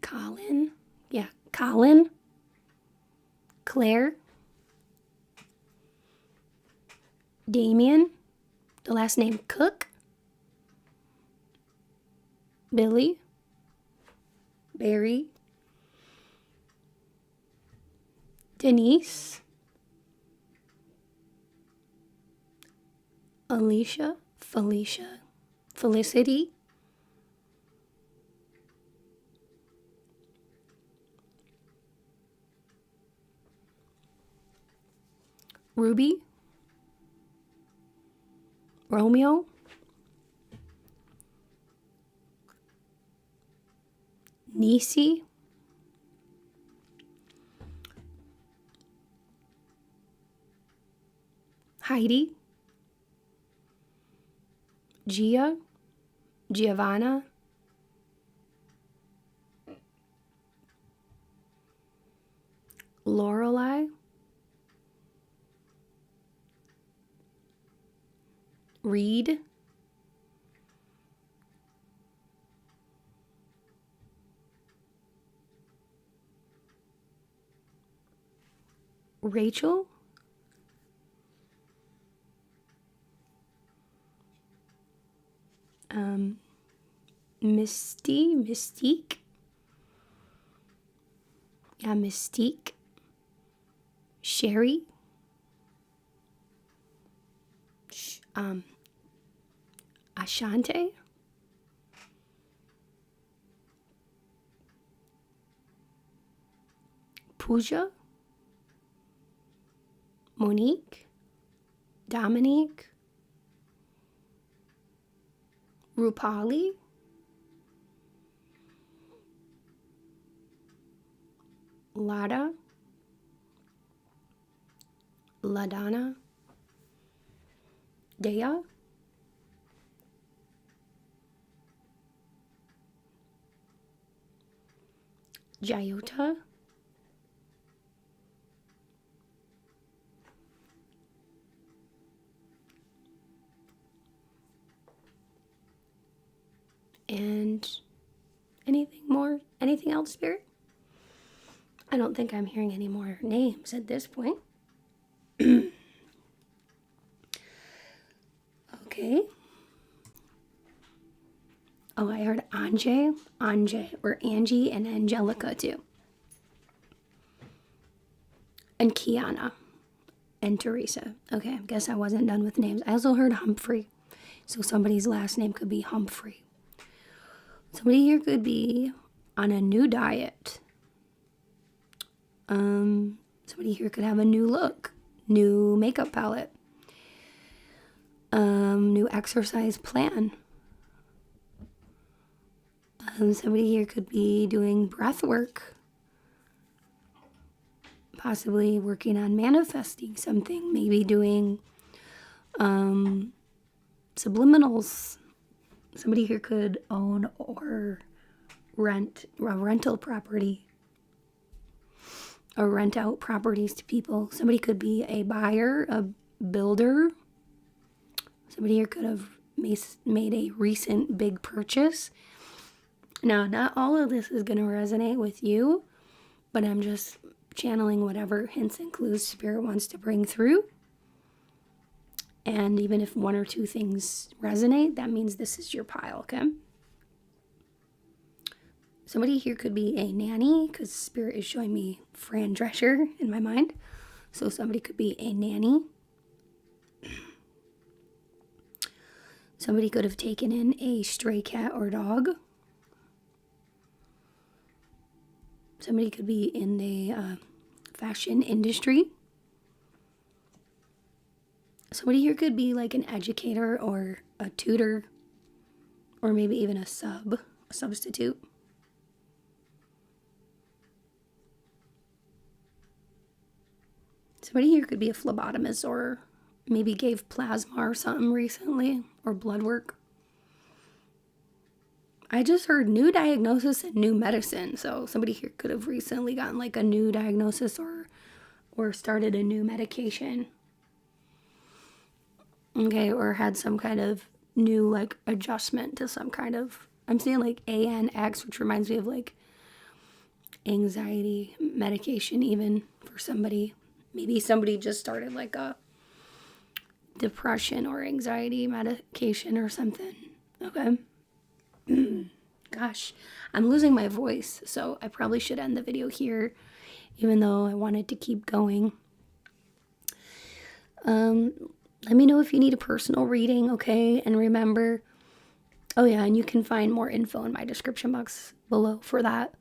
Colin, Colin, Claire, Damien, the last name Cook, Billy, Barry, Denise, Alicia, Felicia, Felicity, Ruby, Romeo, Nisi, Heidi, Gia, Giovanna, Lorelei, Reed, Rachel, Mystique, Mystique, Sherry, Ashante, Pooja, Monique, Dominique, Rupali, Lada, LaDonna, Dea, Jayota, and anything more? Anything else, Spirit? I don't think I'm hearing any more names at this point. Okay. Oh, I heard Anje, or Angie, and Angelica too. And Kiana. And Teresa. Okay, I guess I wasn't done with names. I also heard Humphrey. So somebody's last name could be Humphrey. Somebody here could be on a new diet. Somebody here could have a new look, new makeup palette, new exercise plan. Somebody here could be doing breath work, possibly working on manifesting something, maybe doing subliminals. Somebody here could own or rent a rental property or rent out properties to people. Somebody could be a buyer, a builder. Somebody here could have made a recent big purchase Now, not all of this is going to resonate with you, but I'm just channeling whatever hints and clues Spirit wants to bring through. And even if one or two things resonate, that means this is your pile, okay? Somebody here could be a nanny, because Spirit is showing me Fran Drescher in my mind. So somebody could be a nanny. Somebody could have taken in a stray cat or dog. Somebody could be in the fashion industry. Somebody here could be like an educator or a tutor, or maybe even a substitute. Somebody here could be a phlebotomist, or maybe gave plasma or something recently, or blood work. I just heard new diagnosis and new medicine. So somebody here could have recently gotten like a new diagnosis or started a new medication. Okay, or had some kind of new like adjustment to some kind of, I'm seeing like ANX, which reminds me of like anxiety medication even for somebody. Maybe somebody just started like a depression or anxiety medication or something. Okay. Gosh, I'm losing my voice, so I probably should end the video here, even though I wanted to keep going. Let me know if you need a personal reading, okay? And remember, oh yeah, and you can find more info in my description box below for that.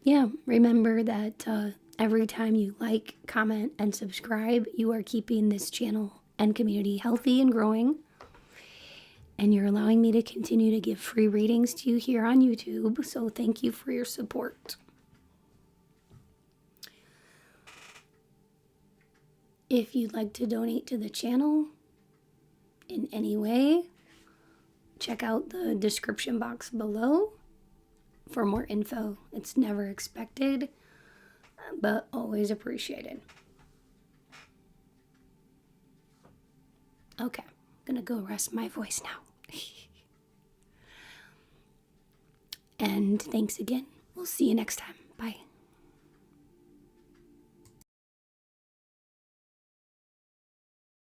Yeah, remember that every time you like, comment, and subscribe, you are keeping this channel and community healthy and growing. And you're allowing me to continue to give free readings to you here on YouTube. So thank you for your support. If you'd like to donate to the channel in any way, check out the description box below for more info. It's never expected, but always appreciated. Okay, I'm gonna go rest my voice now. And thanks again. We'll see you next time.